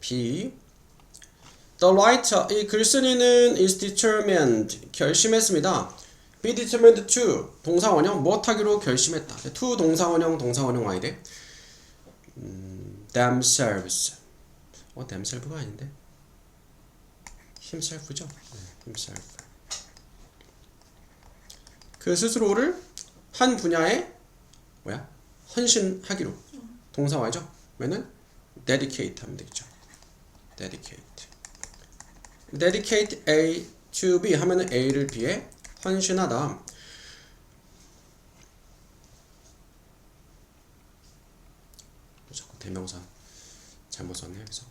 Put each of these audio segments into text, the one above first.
B. The writer, 이 글쓴이는 is determined, 결심했습니다. be determined to, 동사원형, 무엇하기로 결심했다. to 동사원형 와야 돼. themselves. themselves가 아닌데. himself죠. himself. 그 스스로를 한 분야에 헌신하기로. 동사와죠. 그러면은 dedicate 하면 되겠죠. dedicate A to B 하면은 A를 B에 헌신하다. 자꾸 대명사 잘못 썼네요. 그래서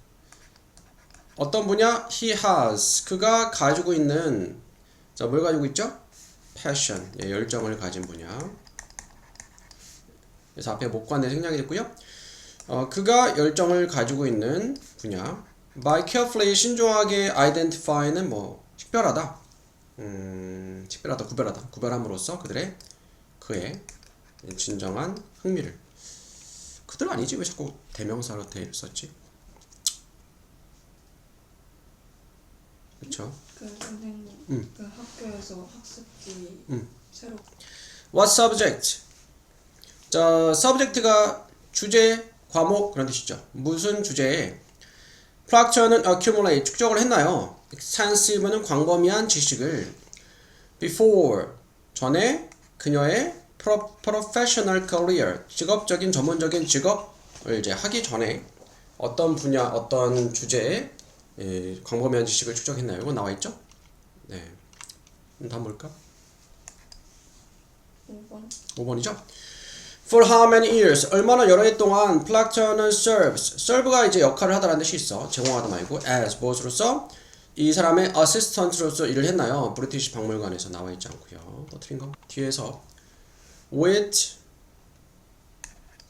어떤 분야? He has. 그가 가지고 있는, 자, 뭘 가지고 있죠? passion. 열정을 가진 분야. 그래서 앞에 목관에 생략이 됐고요. 그가 열정을 가지고 있는 분야. by carefully, 신중하게 identify는 식별하다. 구별함으로써 그의 진정한 흥미를. 그들 아니지? 왜 자꾸 대명사로 썼지? 그쵸? 선생님, 그 학교에서 학습지 새로. What subject? 자, subject가 주제, 과목 그런 뜻이죠. 무슨 주제에 프락처는 accumulate, 축적을 했나요? extensive는 광범위한 지식을. before, 전에 그녀의 professional career, 직업적인 전문적인 직업을 이제 하기 전에 어떤 분야, 어떤 주제에 광범위한 지식을 축적했나요? 이거 나와 있죠? 네. 다음 뭘까? 5번이죠? For how many years? 얼마나 여러 해 동안 플락처는 serve가 이제 역할을 하다라는 뜻이 있어. 제공하다 말고 as 무엇으로서? 이 사람의 어시스턴트로서 일을 했나요? 브리티시 박물관에서 나와 있지 않고요. 또 틀린 거? 뒤에서 with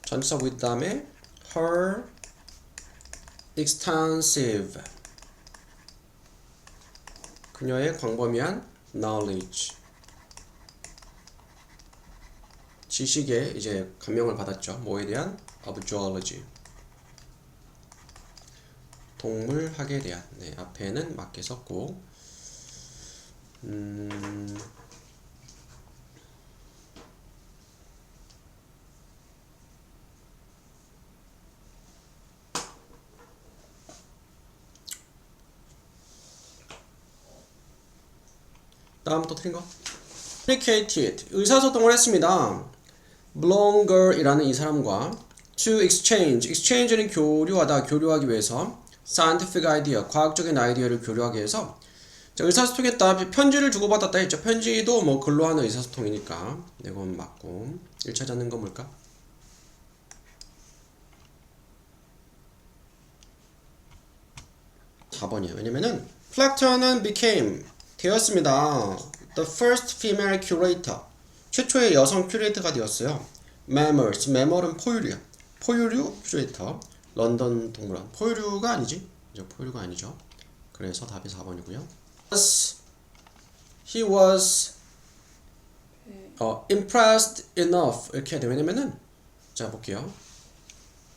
전치사 with 다음에 her extensive, 그녀의 광범위한 knowledge, 지식에 이제 감명을 받았죠. 뭐에 대한? of zoology, 동물학에 대한. 네, 앞에는 맞게 썼고. 다음 또 틀린 거? communicated, 의사소통을 했습니다. Blonger이라는 이 사람과 to exchange는 교류하다, 교류하기 위해서. scientific idea, 과학적인 아이디어를 교류하기 위해서. 자, 의사소통했다, 편지를 주고받았다 했죠. 편지도 글로 하는 의사소통이니까. 네, 그건 맞고. 1차 잡는 건 뭘까? 4번이에요. 왜냐면은 플락터는 became, 되었습니다. The first female curator, 최초의 여성 큐레이터가 되었어요. Mammals, mammal은 포유류야. 포유류 큐레이터. 런던 동물원. 포유류가 아니지? 포유류가 아니죠. 그래서 답이 4번이고요. He was impressed enough, 이렇게 해야 돼. 왜냐면은, 자, 볼게요.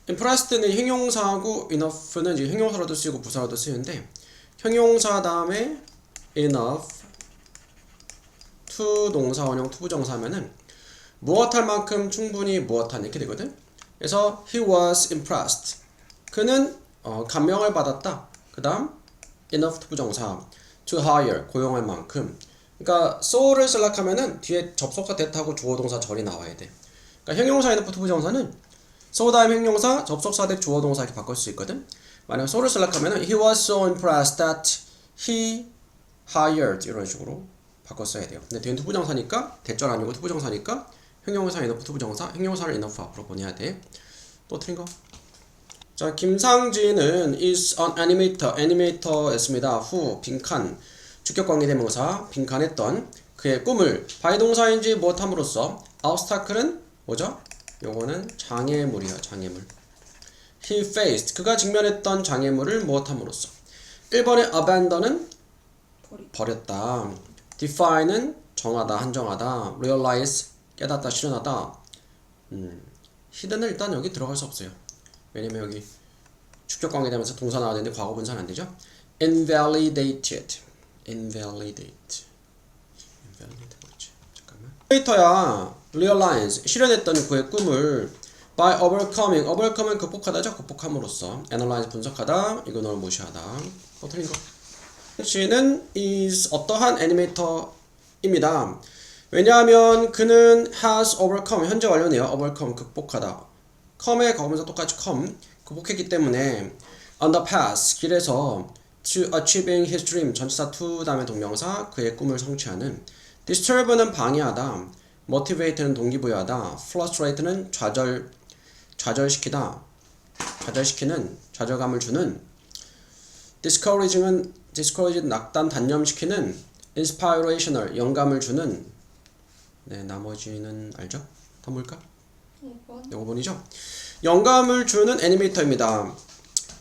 impressed는 형용사하고 enough는 이제 형용사로도 쓰이고 부사로도 쓰이는데, 형용사 다음에 enough to 동사원형 to 부정사 하면은 무엇할 만큼 충분히 무엇한 이렇게 되거든. 그래서 he was impressed, 그는 감명을 받았다. 그 다음 enough to 부정사, to hire 고용할 만큼. 그러니까 so를 쓰려면은 뒤에 접속사 됐다고 주어동사 절이 나와야 돼. 그러니까 형용사 enough to 부정사는 so 다음 형용사 접속사 대 주어동사 이렇게 바꿀 수 있거든. 만약 so를 쓰려면은 he was so impressed that he hired, 이런 식으로 바꿔 써야 돼요. 근데 뒤엔 투부정사니까, 대절 아니고 투부정사니까 형용사 enough 투부정사, 형용사를 enough 앞으로 보내야 돼. 또 틀린 거? 자, 김상진은 is an 애니메이터였습니다. 후, 빈칸, 주격관계대명사, 빈칸했던 그의 꿈을 바이동사인지 무엇함으로써. obstacle은 뭐죠? 요거는 장애물이야, 장애물. he faced, 그가 직면했던 장애물을 무엇함으로써. 1번의 abandon은 버렸다. define는 정하다, 한정하다. realize, 깨닫다, 실현하다. hidden은 일단 여기 들어갈 수 없어요. 왜냐면 여기 주격 관계 되면서 동사 나와야 되는데 과거 분사는 안 되죠. invalidated. invalidate. 뭐지? 잠깐만. 데이터야 realize 실현했던 그의 꿈을 by overcoming 극복하다죠. 극복함으로써 analyze 분석하다 이거는 무시하다. 또 틀린 거. 씨는 is 어떠한 애니메이터입니다. 왜냐하면 그는 has overcome 현재 완료네요. overcome 극복하다. come에 거면서 똑같이 come 극복했기 때문에 on the path 길에서 to achieving his dream 전치사 to 다음에 동명사 그의 꿈을 성취하는 disturb는 방해하다 motivate는 동기부여하다 frustrate는 좌절시키다 좌절시키는 좌절감을 주는 discouraging 낙담 단념시키는 inspirational 영감을 주는 네 나머지는 알죠? 다 뭘까? 5번. 네, 5번이죠? 영감을 주는 애니메이터입니다.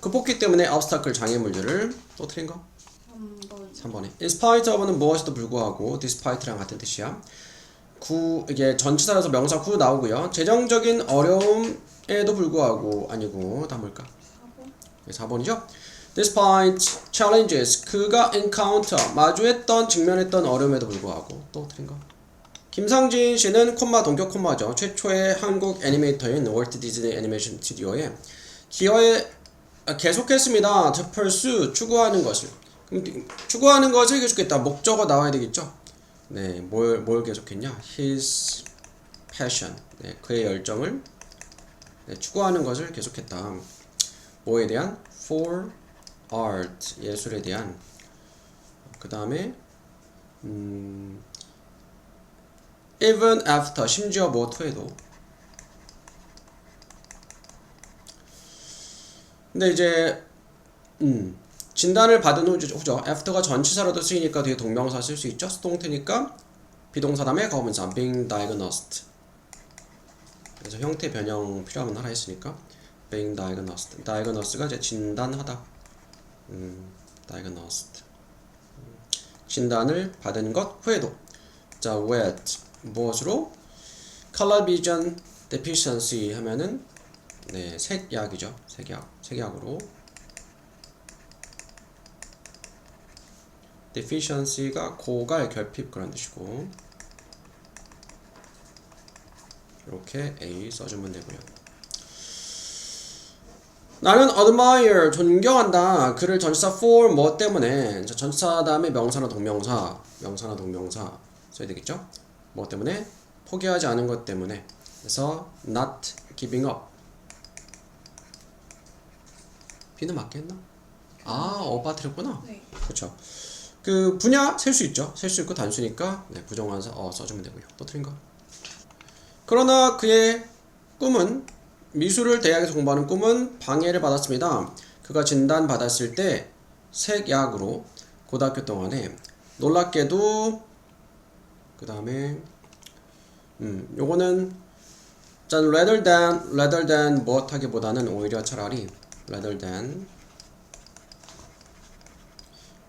극복기 때문에 obstacle 장애물들을 또 틀린 거? 3번. 3번에 in spite of는 무엇에도 불구하고 despite랑 같은 뜻이야. 이게 전치사라서 명사 구 나오고요. 재정적인 어려움에도 불구하고 아니고 다 뭘까? 4번. 네, 4번이죠? Despite challenges 그가 encounter 마주했던 직면했던 어려움에도 불구하고 또 틀린 거. 김상진 씨는 콤마 동격 콤마죠. 최초의 한국 애니메이터인 월트 디즈니 애니메이션 스튜디오에 기여에 계속했습니다. To pursue 추구하는 것을. 추구하는 것을 계속했다. 목적어 나와야 되겠죠. 네, 뭘 계속했냐? His passion. 네, 그의 열정을 네, 추구하는 것을 계속했다. 뭐에 대한? For art. 예술에 대한. 그 다음에 even after. 심지어 뭐 후에도. 근데 이제 진단을 받은 후죠. after가 전치사로도 쓰이니까 뒤에 동명사 쓸 수 있죠. 수동태니까 비동사 다음에 거문사 being diagnosed. 그래서 형태 변형 필요하면 하라 했으니까 being diagnosed. diagnose가 이제 진단하다. diagnosed. 진단을 받은 것 후에도. 자, with 무엇으로? color vision deficiency 하면은 네, 색약이죠. 색약으로. deficiency가 고갈, 결핍 그런 뜻이고 이렇게 A 써주면 되고요. 나는 admire, 존경한다. 그를 전치사 for 뭐 때문에 전치사 다음에 명사나 동명사 써야 되겠죠? 뭐 때문에? 포기하지 않은 것 때문에. 그래서 not giving up. B는 맞겠나? 어바트렸구나. 네. 그렇죠. 그 분야 셀 수 있죠. 셀 수 있고 단수니까 네, 부정관사 써주면 되고요. 또 틀린 거. 그러나 그의 꿈은 미술을 대학에서 공부하는 꿈은 방해를 받았습니다. 그가 진단받았을 때 색약으로 고등학교 동안에 놀랍게도 그 다음에 요거는 짠 rather than 무엇하기보다는 오히려 차라리 rather than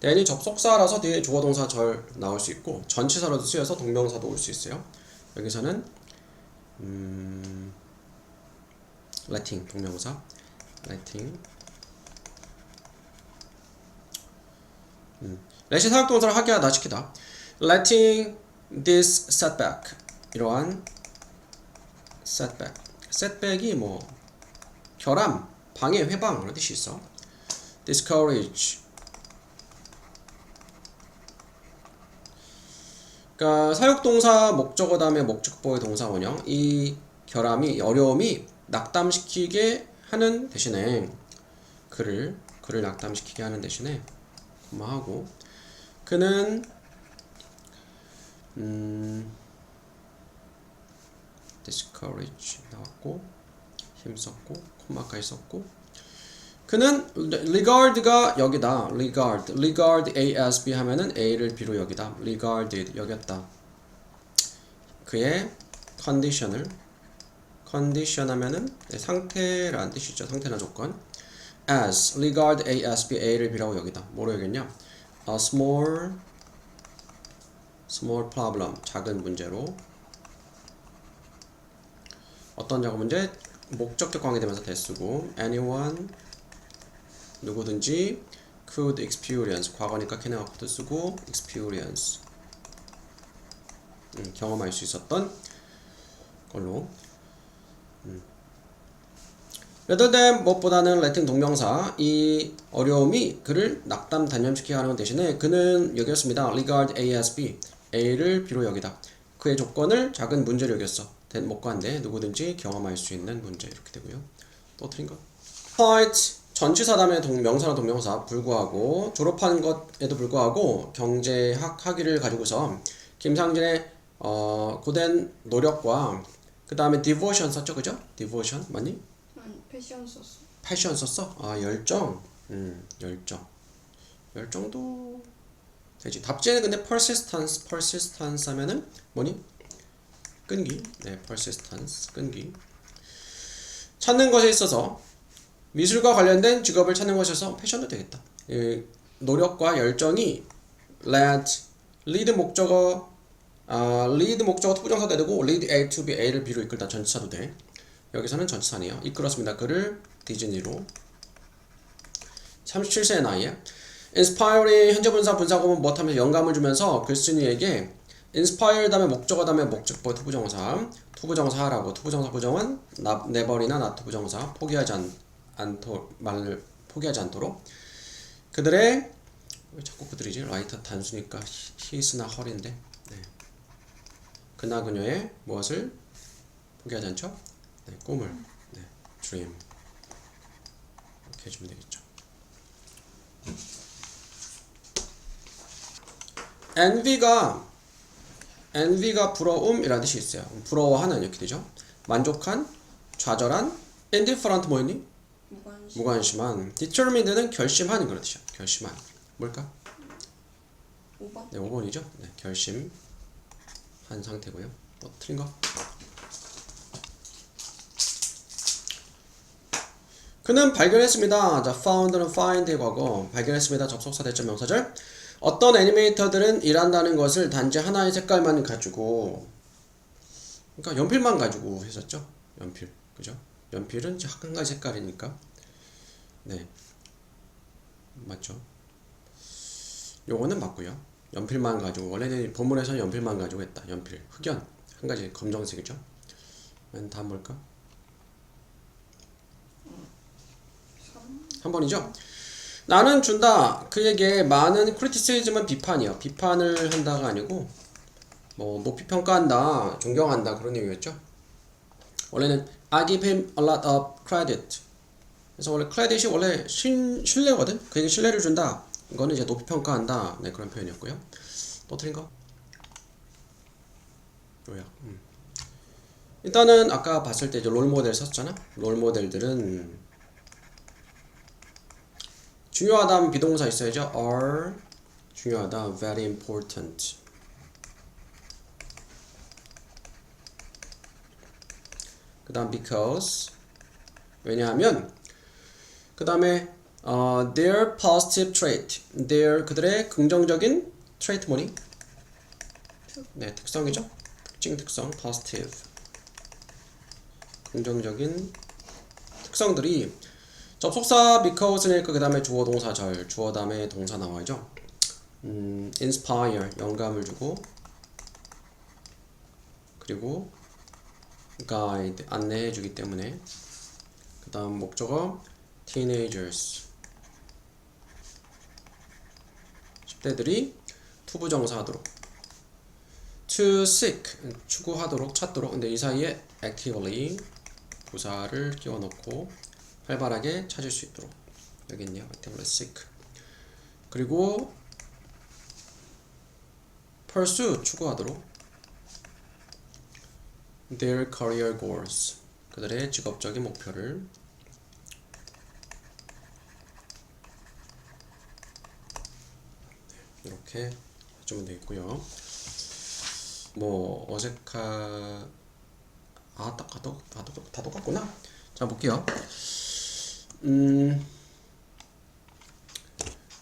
then이 접속사라서 뒤에 주어동사 절 나올 수 있고 전치사로도 쓰여서 동명사도 올 수 있어요. 여기서는 letting 동명사 letting let이 사역동사를 하게 하다 시키다. letting this setback 이러한 setback이 뭐 결함, 방해, 회방 그런 뜻이 있어. discourage 그러니까 사역동사 목적어 다음에 목적보의 동사 원형 이 결함이 어려움이 낙담시키게 하는 대신에 그를 낙담시키게 하는 대신에 하고 그는 discourage 나왔고 힘썼고 코마까지 썼고 그는 regard가 여기다 regard A as B 하면은 A를 B로 여기다 regarded 여겼다 그의 condition 하면은 상태라는 뜻이죠. 상태나 조건 as regard A as B A를 B라고 여기다 뭐로 여겼냐 a small problem 작은 문제로 어떤 작은 문제 목적격 관계되면서 대쓰고 anyone 누구든지 could experience 과거니까 can 하고 could 쓰고 experience 경험할 수 있었던 걸로 rather than 무엇보다는 라틴 동명사 이 어려움이 그를 낙담 단념시키게 하는 대신에 그는 여겼습니다. regard A as B A를 B로 여기다. 그의 조건을 작은 문제로 여겼어. 된 목관데 누구든지 경험할 수 있는 문제 이렇게 되고요. 또 틀린 거. Despite 전치사 다음에 명사나 동명사 불구하고 졸업한 것에도 불구하고 경제학 학위를 가지고서 김상진의 고된 노력과 그 다음에 devotion 썼죠, 그죠? devotion 맞니? 아니 패션 썼어. 패션 썼어? 아 열정. 열정도 되지. 답지에는 근데 persistence 하면은 뭐니? 끈기. 네, persistence 끈기. 찾는 것에 있어서 미술과 관련된 직업을 찾는 것에서 패션도 되겠다. 노력과 열정이 lead 목적어 투부정사도 되고 lead A to B A를 B로 이끌다 전치사도 돼. 여기서는 전치사네요. 이끌었습니다. 그를 디즈니로. 37세의 나이에 inspire이 현재 분사 분사구문 못하면서 영감을 주면서 글쓴이에게 inspire 다음에 목적어 다음에 목적보 투부정사라고 투부정사 부정은 never이나 not 투부정사 말을 포기하지 않도록 그들의 왜 자꾸 그들이지? 라이터 단수니까 his나 her인데 그나 그녀의 무엇을 포기하지 않죠? 네, 꿈을 dream 이렇게 해주면 되겠죠. envy가 부러움이라는 뜻이 있어요. 부러워하는 이렇게 되죠. 만족한, 좌절한, indifferent 뭐였니? 무관심한. determined는 결심한 그런 뜻이야. 결심한. 뭘까? 5번? 네, 5번이죠. 네, 결심한 상태고요. 또 틀린 거? 그는 발견했습니다. 자, found는 find의 과거. 발견했습니다. 접속사 대절 명사절. 어떤 애니메이터들은 일한다는 것을 단지 하나의 색깔만 가지고 그러니까 연필만 가지고 했었죠. 연필. 그죠? 연필은 한 가지 색깔이니까. 네. 맞죠? 요거는 맞고요. 연필만 가지고 원래는 본문에서는 연필만 가지고 했다. 연필. 흑연. 한 가지 검정색이죠. 다음 뭘까? 3번이죠. 나는 준다. 그에게 많은 크리티시즘은 비판이요. 비판을 한다가 아니고 뭐 높이 평가한다, 존경한다 그런 의미였죠. 원래는 I give him a lot of credit. 그래서 원래 credit이 원래 신뢰거든. 그에게 신뢰를 준다. 이거는 이제 높이 평가한다. 네, 그런 표현이었고요. 또 틀린 거? 요약. 일단은 아까 봤을 때 이제 롤 모델 썼잖아. 롤 모델들은 중요하다면 비동사 있어야죠. are 중요하다. very important. 그 다음 because 왜냐하면 그 다음에 their positive trait 그들의 긍정적인 trait 뭐니? 네, 특성이죠. 특성 positive 긍정적인 특성들이 접속사 because니까 그 다음에 주어 동사 절 주어 다음에 동사 나와야죠. inspire 영감을 주고 그리고 guide 안내해 주기 때문에 그 다음 목적어 teenagers 10대들이 투부정사 하도록 to seek 추구하도록 찾도록 근데 이 사이에 actively 부사를 끼워 넣고 활발하게 찾을 수 있도록 여기 있네요. actively seek 그리고 pursue 추구하도록 their career goals 그들의 직업적인 목표를 이렇게 해주면 되겠고요. 뭐 어색하 다 똑같구나. 자 볼게요. The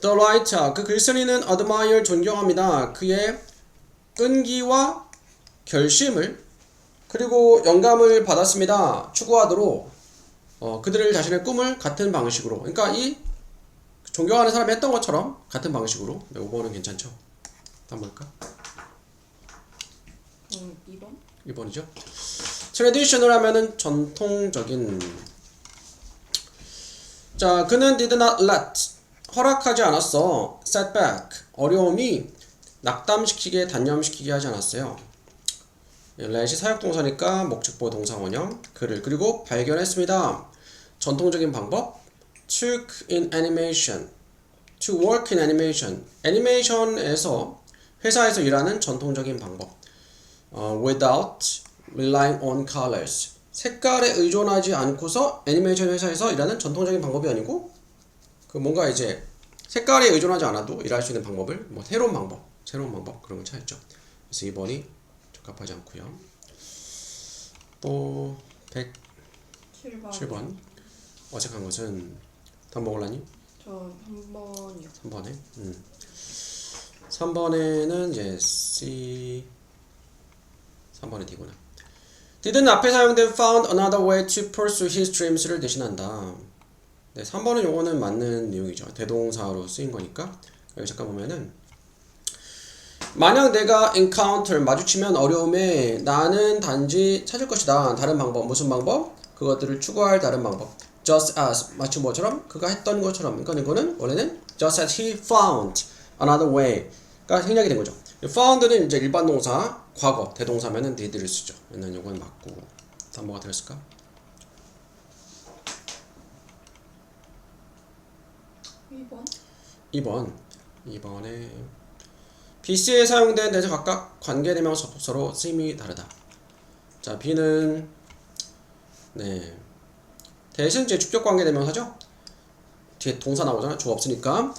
writer 그 글쓴이는 admire 존경합니다. 그의 끈기와 결심을 그리고 영감을 받았습니다. 추구하도록 그들을 자신의 꿈을 같은 방식으로 그러니까 이 존경하는 사람이 했던 것처럼 같은 방식으로. 네, 5번은 괜찮죠? 한번 볼까? 2번? 2번이죠. traditional 하면은 전통적인. 자, 그는 did not let 허락하지 않았어. setback 어려움이 낙담시키게 단념시키게 하지 않았어요. let이 사역동사니까 목적보 동사 원형 그를 그리고 발견했습니다. 전통적인 방법 took in animation to work in animation 애니메이션에서 회사에서 일하는 전통적인 방법 without relying on colors 색깔에 의존하지 않고서 애니메이션 회사에서 일하는 전통적인 방법이 아니고 그 뭔가 이제 색깔에 의존하지 않아도 일할 수 있는 방법을 뭐 새로운 방법 그런 걸 찾았죠. 그래서 2번이 적합하지 않고요. 또 107번 어색한 것은 다 먹을라니? 저 3번이요. 3번에 3번에는 이제 C 3번에 D구나. didn't 앞에 사용된 found another way to pursue his dreams를 대신한다. 네, 3번은 요거는 맞는 내용이죠. 대동사로 쓰인 거니까. 여기 잠깐 보면은 만약 내가 encounter 마주치면 어려움에 나는 단지 찾을 것이다. 다른 방법. 무슨 방법? 그것들을 추구할 다른 방법. just as 마치 뭐처럼 그가 했던 것처럼. 그러니까 이거는 원래는 just as he found another way가 생략이 된 거죠. found는 이제 일반 동사 과거 대동사면은 did를 쓰죠. 얘는 요건 맞고. 다음 뭐가 들었을까? 2번에 BC에 사용된 대체 각각 관계대명 접속사로 쓰임이 다르다. 자, B는 네 대신 이제 주격 관계대명사죠. 뒤에 동사 나오잖아. 주어 없으니까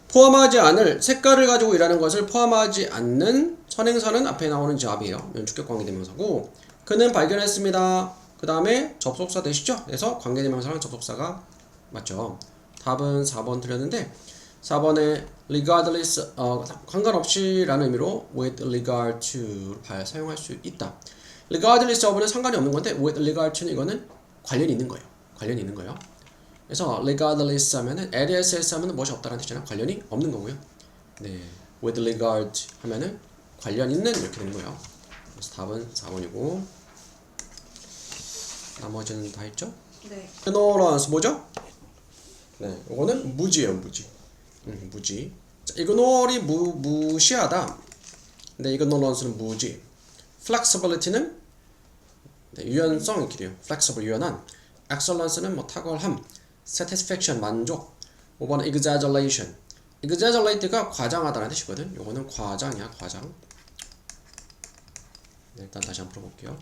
포함하지 않을 색깔을 가지고 일하는 것을 포함하지 않는 선행사는 앞에 나오는 잡이에요. 이건 주격 관계대명사고 그는 발견했습니다. 그 다음에 접속사 되시죠. 그래서 관계대명사랑 접속사가 맞죠. 답은 4번 틀렸는데 4번에 regardless 상관없이 라는 의미로 with regard to 사용할 수 있다. regardless of는 상관이 없는 건데 with regard to는 이거는 관련이 있는 거예요. 그래서 regardless 하면은 LSS 하면은 무엇이 없다는 뜻이잖아. 관련이 없는 거고요. 네, with regard 하면은 관련 있는 이렇게 되는 거예요. 그래서 답은 4번이고 나머지는 다 했죠? 네. ignorance 뭐죠? 네, 이거는 무지예요, 무지. 무지. 자, ignore이 무시하다. 근데 ignorance는 무지. flexibility는 네, 유연성이 길이에요. flexible 유연한. excellence는 뭐 탁월함. satisfaction 만족. 5번은 exaggeration. exaggerate가 과장하다는 뜻이거든. 요거는 과장이야, 과장. 네, 일단 다시 한번 풀어볼게요.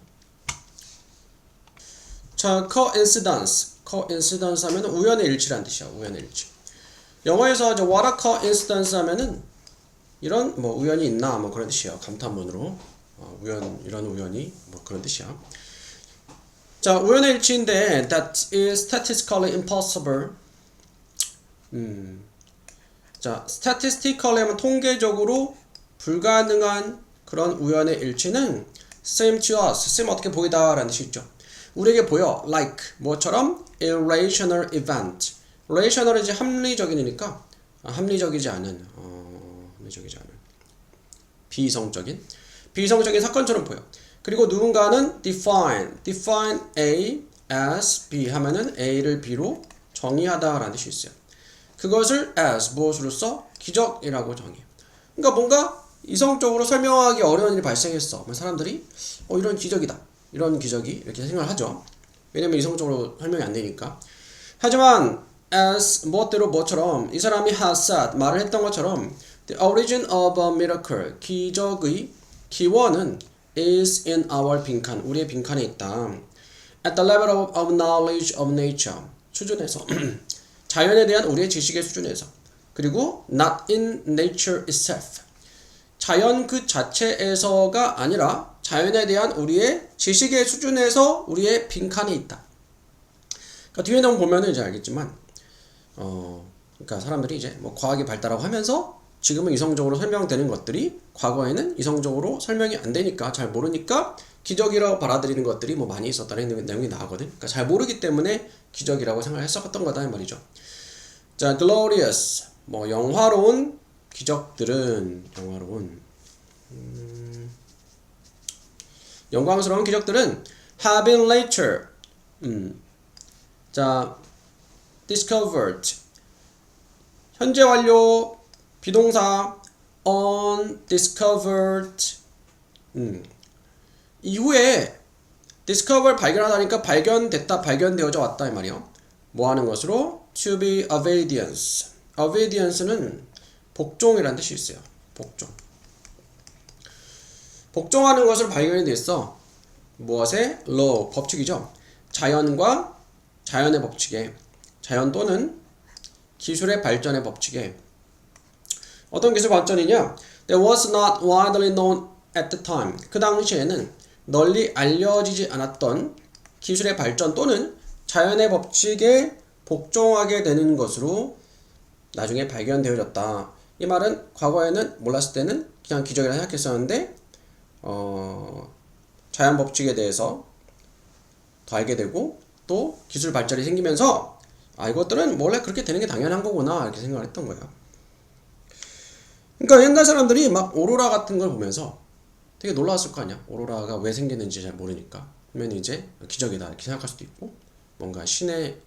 자, coincidence 하면 우연의 일치라는 뜻이야. 우연의 일치. 영어에서 저 what a coincidence 하면은 이런 뭐 우연이 있나 뭐 그런 뜻이에요. 감탄문으로 이런 우연이 뭐 그런 뜻이야. 자, 우연의 일치인데 that is statistically impossible. 자, statistically 하면 통계적으로 불가능한 그런 우연의 일치는 seem to us. seem 어떻게 보이다라는 뜻이 있죠. 우리에게 보여 like 뭐처럼 irrational event. rational이 이제 합리적인이니까 합리적이지 않은 비이성적인 사건처럼 보여. 그리고 누군가는 define A as B 하면은 A를 B로 정의하다라는 뜻이 있어요. 그것을 as 무엇으로써 기적이라고 정의해. 그러니까 뭔가 이성적으로 설명하기 어려운 일이 발생했어. 사람들이 이런 기적이다. 이런 기적이 이렇게 생각을 하죠. 왜냐면 이성적으로 설명이 안 되니까. 하지만 as 무엇대로 뭐처럼 이 사람이 has said 말을 했던 것처럼 the origin of a miracle 기적의 기원은 is in our 빈칸 우리의 빈칸에 있다. at the level of knowledge of nature 수준에서 자연에 대한 우리의 지식의 수준에서 그리고 not in nature itself 자연 그 자체에서가 아니라 자연에 대한 우리의 지식의 수준에서 우리의 빈칸에 있다. 그러니까 뒤에 나온 보면은 이제 알겠지만 그러니까 사람들이 이제 뭐 과학이 발달하고 하면서 지금은 이성적으로 설명되는 것들이 과거에는 이성적으로 설명이 안 되니까 잘 모르니까 기적이라고 받아들이는 것들이 뭐 많이 있었다는 내용이 나오거든. 그러니까 잘 모르기 때문에 기적이라고 생각했었던 거다 이 말이죠. 자, glorious 뭐 영화로운 기적들은 영광스러운 기적들은 have been later 자, discovered 현재 완료 비동사 undiscovered 이후에 discover 발견하다니까 발견됐다 발견되어져 왔다 이 말이요. 뭐 하는 것으로 to be obedience obedience는 복종이라는 뜻이 있어요. 복종하는 것으로 발견이 됐어. 무엇에? law 법칙이죠. 자연의 법칙에 자연 또는 기술의 발전의 법칙에 어떤 기술 발전이냐? That was not widely known at the time. 그 당시에는 널리 알려지지 않았던 기술의 발전 또는 자연의 법칙에 복종하게 되는 것으로 나중에 발견되어졌다. 이 말은 과거에는 몰랐을 때는 그냥 기적이라 생각했었는데 자연 법칙에 대해서 더 알게 되고 또 기술 발전이 생기면서 이것들은 원래 그렇게 되는 게 당연한 거구나 이렇게 생각을 했던 거예요. 그러니까 옛날 사람들이 막 오로라 같은 걸 보면서 되게 놀라웠을 거 아니야. 오로라가 왜 생겼는지 잘 모르니까. 그러면 이제 기적이다 이렇게 생각할 수도 있고 뭔가 신의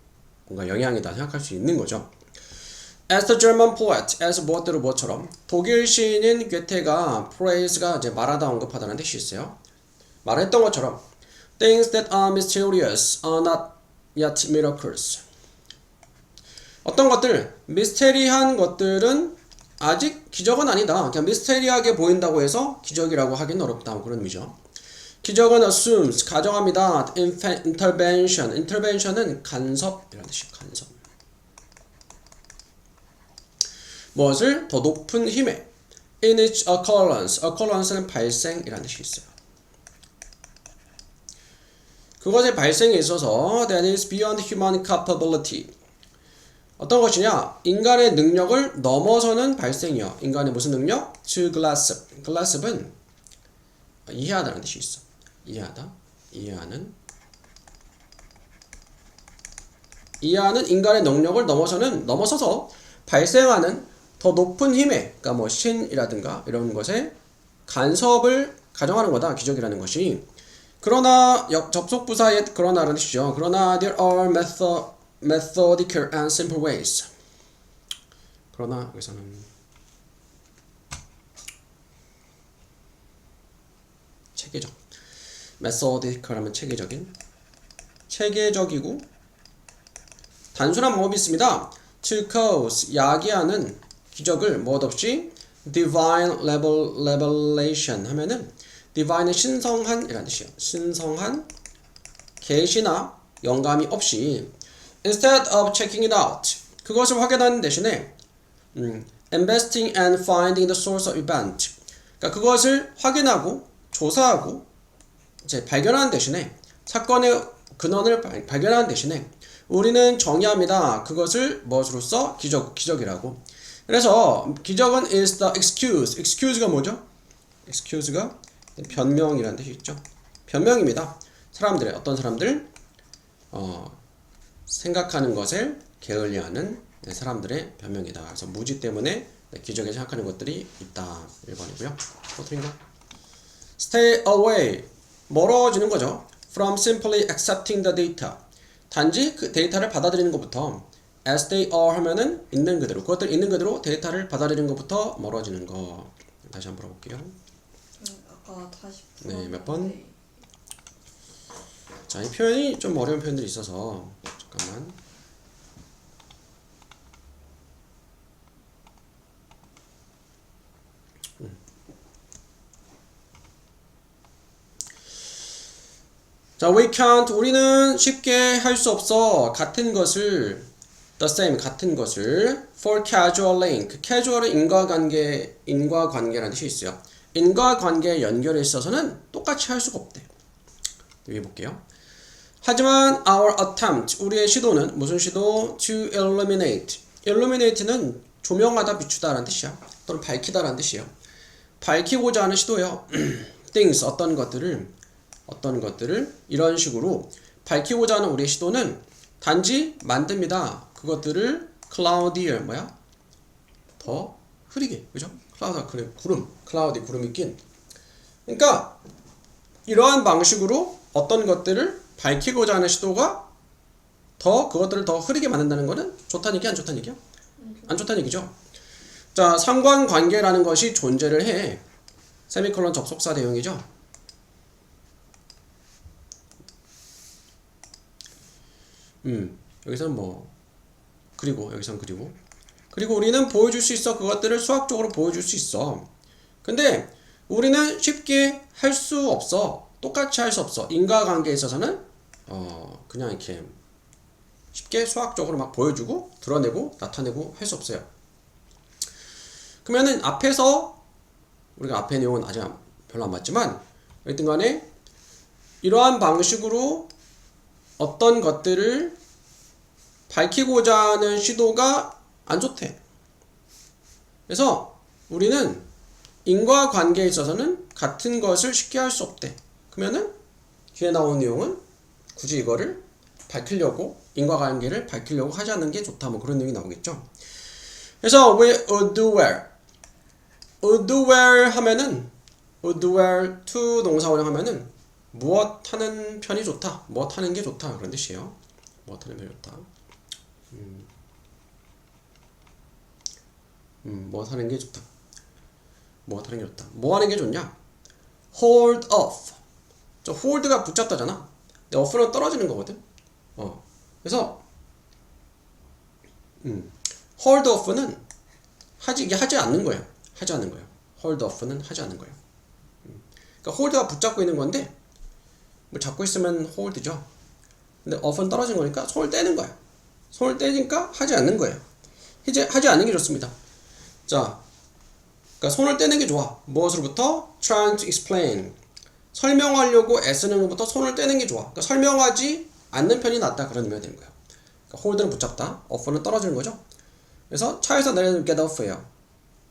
뭔가 영향이다 생각할 수 있는 거죠. As the German poet, as 무엇대로 무엇처럼 독일 시인인 괴테가 praise가 이제 말하다 언급하다는 뜻이 있어요. 말했던 것처럼 things that are mysterious are not yet miracles. 어떤 것들, 미스테리한 것들은 아직 기적은 아니다. 그냥 미스테리하게 보인다고 해서 기적이라고 하기는 어렵다. 그런 의미죠. 기적은 assumes, 가정합니다. intervention, intervention은 간섭이라는 뜻이에요. 간섭. 무엇을? 더 높은 힘에 in its occurrence, occurrence는 발생이라는 뜻이 있어요. 그것의 발생에 있어서 that is beyond human capability. 어떤 것이냐? 인간의 능력을 넘어서는 발생이요. 인간의 무슨 능력? to grasp. grasp은 이해하다는 뜻이 있어. 이해하다. 이해하는 인간의 능력을 넘어서서 발생하는 더 높은 힘에, 그러니까 뭐 신이라든가 이런 것에 간섭을 가정하는 거다. 기적이라는 것이. 그러나 접속부사의 그러나라는 뜻이죠. 그러나 there are methodical and simple ways. 그러나 여기서는 체계적. methodical 하면 체계적이고 단순한 방법이 있습니다. To cause 야기하는 기적을 무엇 없이 divine revelation 하면은 divine은 신성한 이라는 뜻이에요. 신성한 계시나 영감이 없이 instead of checking it out 그것을 확인하는 대신에 investing and finding the source of event 그러니까 그것을 확인하고 조사하고 이제 발견하는 대신에 사건의 근원을 발견하는 대신에 우리는 정의합니다. 그것을 무엇으로써? 기적이라고. 그래서 기적은 is the excuse. excuse가 뭐죠? excuse가 변명이라는 뜻이 있죠. 변명입니다. 어떤 사람들 생각하는 것을 게을리하는 사람들의 변명이다. 그래서 무지 때문에 기적에 생각하는 것들이 있다. 1번이고요. 터뜨린가? Stay away. 멀어지는 거죠. From simply accepting the data. 단지 그 데이터를 받아들이는 것부터 as they are 하면은 있는 그대로 그것들 있는 그대로 데이터를 받아들이는 것부터 멀어지는 거. 다시 한번 물어볼게요. 아까 다시 네, 몇 번? 자, 이 표현이 좀 어려운 표현들이 있어서 잠깐만. 자, we can't 우리는 쉽게 할 수 없어 같은 것을 the same 같은 것을 for causal link casual은 인과관계라는 뜻이 있어요. 인과관계 연결에 있어서는 똑같이 할 수가 없대. 여기 볼게요. 하지만 our attempt 우리의 시도는 무슨 시도? to illuminate illuminate는 조명하다 비추다 라는 뜻이야. 또는 밝히다 라는 뜻이에요. 밝히고자 하는 시도예요. things 어떤 것들을 이런 식으로 밝히고자 하는 우리의 시도는 단지 만듭니다. 그것들을 cloudier 뭐야? 더 흐리게, 그죠? cloud 구름, cloudy 구름이 낀. 그러니까 이러한 방식으로 어떤 것들을 밝히고자 하는 시도가 더 그것들을 더 흐리게 만든다는 것은 좋다는 얘기, 안 좋다는 얘기야? 안 좋다는 얘기죠. 자, 상관관계라는 것이 존재를 해. 세미콜론 접속사 대용이죠. 여기서는 뭐 그리고 여기서는 그리고 우리는 보여줄 수 있어. 그것들을 수학적으로 보여줄 수 있어. 근데 우리는 쉽게 할 수 없어. 똑같이 할 수 없어. 인과관계에 있어서는 그냥 이렇게 쉽게 수학적으로 막 보여주고 드러내고 나타내고 할 수 없어요. 그러면은 앞에서 우리가 앞에 내용은 아직 별로 안 맞지만 어쨌든 간에 이러한 방식으로 어떤 것들을 밝히고자 하는 시도가 안 좋대. 그래서 우리는 인과관계에 있어서는 같은 것을 쉽게 할 수 없대. 그러면은 뒤에 나온 내용은 굳이 이거를 밝히려고 인과관계를 밝히려고 하지 않는 게 좋다. 뭐 그런 내용이 나오겠죠. 그래서 왜 would where 하면은 would where to 동사원형 하면은 무엇 하는 편이 좋다. 무엇 하는 게 좋다. 그런 뜻이에요. 무엇 하는 편이 좋다. 무엇 하는 게 좋다. 무엇 하는 게 좋다. 뭐 하는 게 좋냐? hold off. 저 hold가 붙잡다잖아. 근데 off는 떨어지는 거거든. 그래서 hold off는 이게 하지 않는 거예요. 하지 않는 거예요. hold off는 하지 않는 거예요. 그러니까 hold가 붙잡고 있는 건데 뭐 잡고 있으면 hold죠. 근데 off는 떨어진 거니까 손을 떼는 거야. 손을 떼니까 하지 않는 거예요. 이제 하지 않는 게 좋습니다. 자, 그러니까 손을 떼는 게 좋아. 무엇으로부터? trying to explain. 설명하려고 애쓰는 것부터 손을 떼는 게 좋아. 그러니까 설명하지 않는 편이 낫다. 그런 의미가 되는 거예요. 그러니까 hold는 붙잡다. off는 떨어지는 거죠. 그래서 차에서 내리는 get off예요.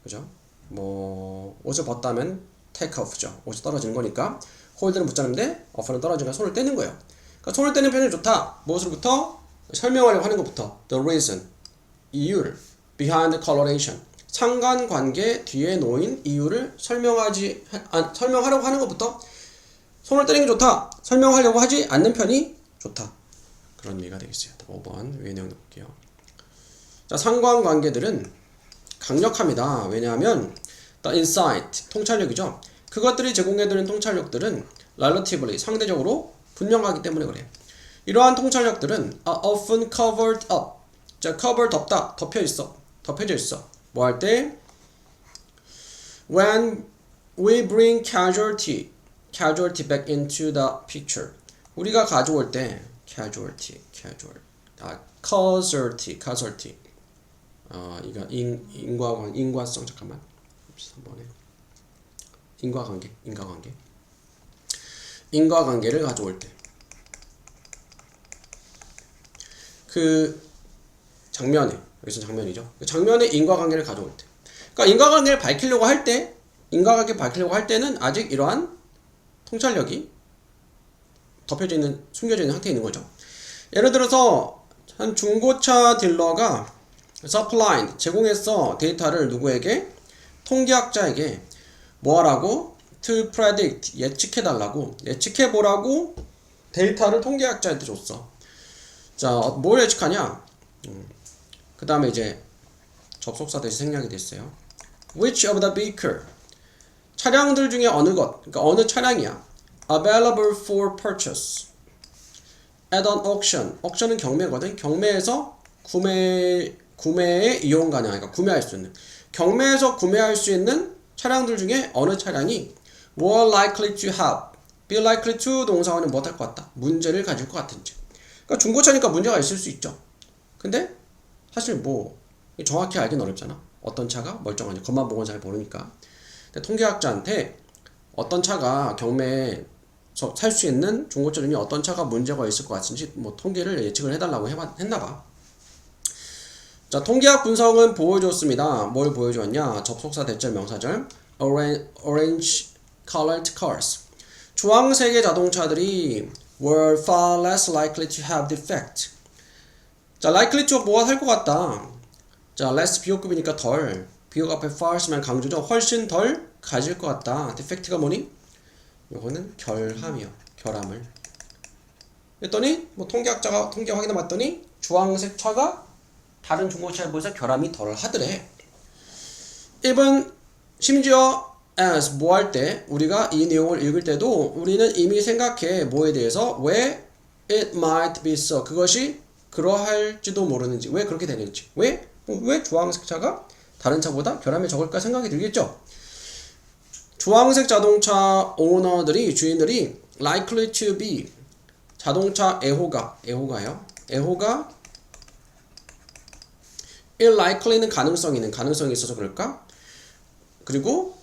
그죠? 뭐 옷을 벗다면 take off죠. 옷이 떨어지는 거니까 hold는 붙잡는데 off는 떨어지니까 손을 떼는 거예요. 그러니까 손을 떼는 편이 좋다. 무엇으로부터? 설명하려고 하는 것부터 the reason, 이유를 behind the coloration, 상관관계 뒤에 놓인 이유를 설명하려고 하는 것부터 손을 떼는 게 좋다. 설명하려고 하지 않는 편이 좋다. 그런 의미가 되겠어요. 5번 위에 내용 볼게요. 자, 상관관계들은 강력합니다. 왜냐하면 the insight, 통찰력이죠. 그것들이 제공해드리는 통찰력들은 relatively, 상대적으로 분명하기 때문에 그래요. 이러한 통찰력들은 are often covered up. 자, cover 덮다, 덮여져 있어. 뭐 할 때? When we bring casualty back into the picture. 우리가 가져올 때 casualty. 이거 인과성 잠깐만. 3번에 인과관계를 가져올 때. 그 장면에, 여기서 장면이죠. 그 장면에 인과관계를 가져올 때. 그러니까 인과관계를 밝히려고 할 때는 아직 이러한 통찰력이 덮여져 있는, 숨겨져 있는 상태에 있는 거죠. 예를 들어서 한 중고차 딜러가 supplied, 제공했어 데이터를 누구에게? 통계학자에게 뭐 하라고? to predict, 예측해보라고 데이터를 통계학자한테 줬어. 자, 뭘 예측하냐? 그 다음에 이제 접속사 대신 생략이 됐어요. Which of the vehicle? 차량들 중에 어느 것, 그러니까 어느 차량이야? Available for purchase at an auction. auction은 경매거든. 경매에서 구매에 이용 가능, 그러니까 구매할 수 있는. 경매에서 구매할 수 있는 차량들 중에 어느 차량이 more likely to have, be likely to 동사원은 뭐 할 것 같다? 문제를 가질 것 같은지. 그러니까 중고차니까 문제가 있을 수 있죠. 근데 사실 뭐 정확히 알긴 어렵잖아. 어떤 차가 멀쩡한지 겉만 보고는 잘 모르니까. 근데 통계학자한테 어떤 차가 경매에서 살 수 있는 중고차 중에 어떤 차가 문제가 있을 것 같은지 뭐 통계를 예측을 해달라고 했나봐. 자, 통계학 분석은 보여줬습니다. 뭘 보여주었냐? 접속사, 대절, 명사절. Orange colored cars. 주황색의 자동차들이 were far less likely to have defect. 자, likely to 뭐가 살 것 같다. 자, less 비교급이니까 덜. 비교급 앞에 far 쓰면 강조죠. 훨씬 덜 가질 것 같다. defect가 뭐니? 요거는 결함이요. 결함을. 그랬더니 뭐 통계학자가 통계 확인해 봤더니 주황색 차가 다른 중고차에 비해서 결함이 덜 하더래. 1번 심지어 as 뭐 할 때 우리가 이 내용을 읽을 때도 우리는 이미 생각해 뭐에 대해서 왜 it might be so 그것이 그러할지도 모르는지 왜 그렇게 되는지 왜 주황색 차가 다른 차보다 결함이 적을까 생각이 들겠죠. 주황색 자동차 오너들이 주인들이 likely to be 자동차 애호가요. 애호가 likely는 가능성이 있어서 그럴까? 그리고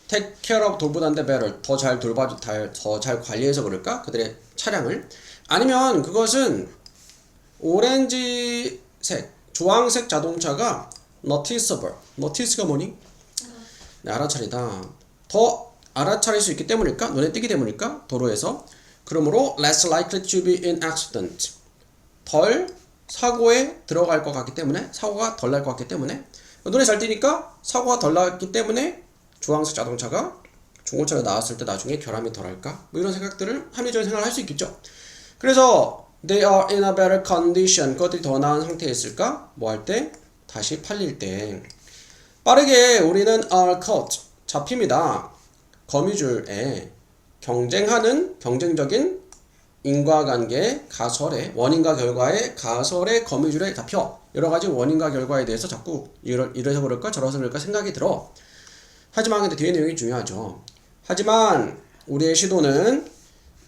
take care of 돌보다는데 better 더 잘 더 잘 관리해서 그럴까? 그들의 차량을 아니면 그것은 오렌지색 주황색 자동차가 notice가 뭐니? 네, 알아차리다. 더 알아차릴 수 있기 때문일까? 눈에 띄기 때문일까? 도로에서. 그러므로 less likely to be in accident. 덜 사고에 들어갈 것 같기 때문에 사고가 덜 날 것 같기 때문에 눈에 잘 띄니까 사고가 덜 났기 때문에 주황색 자동차가 중고차로 나왔을 때 나중에 결함이 덜할까? 뭐 이런 생각들을 합리적인 생각을 할 수 있겠죠. 그래서 they are in a better condition. 그것들이 더 나은 상태에 있을까? 뭐 할 때? 다시 팔릴 때. 빠르게 우리는 are caught. 잡힙니다. 거미줄에 경쟁하는 경쟁적인 인과관계 가설의 원인과 결과의 가설의 거미줄에 잡혀 여러 가지 원인과 결과에 대해서 자꾸 이래서 그럴까 저래서 그럴까 생각이 들어. 하지만 근데 뒤에 내용이 중요하죠. 하지만 우리의 시도는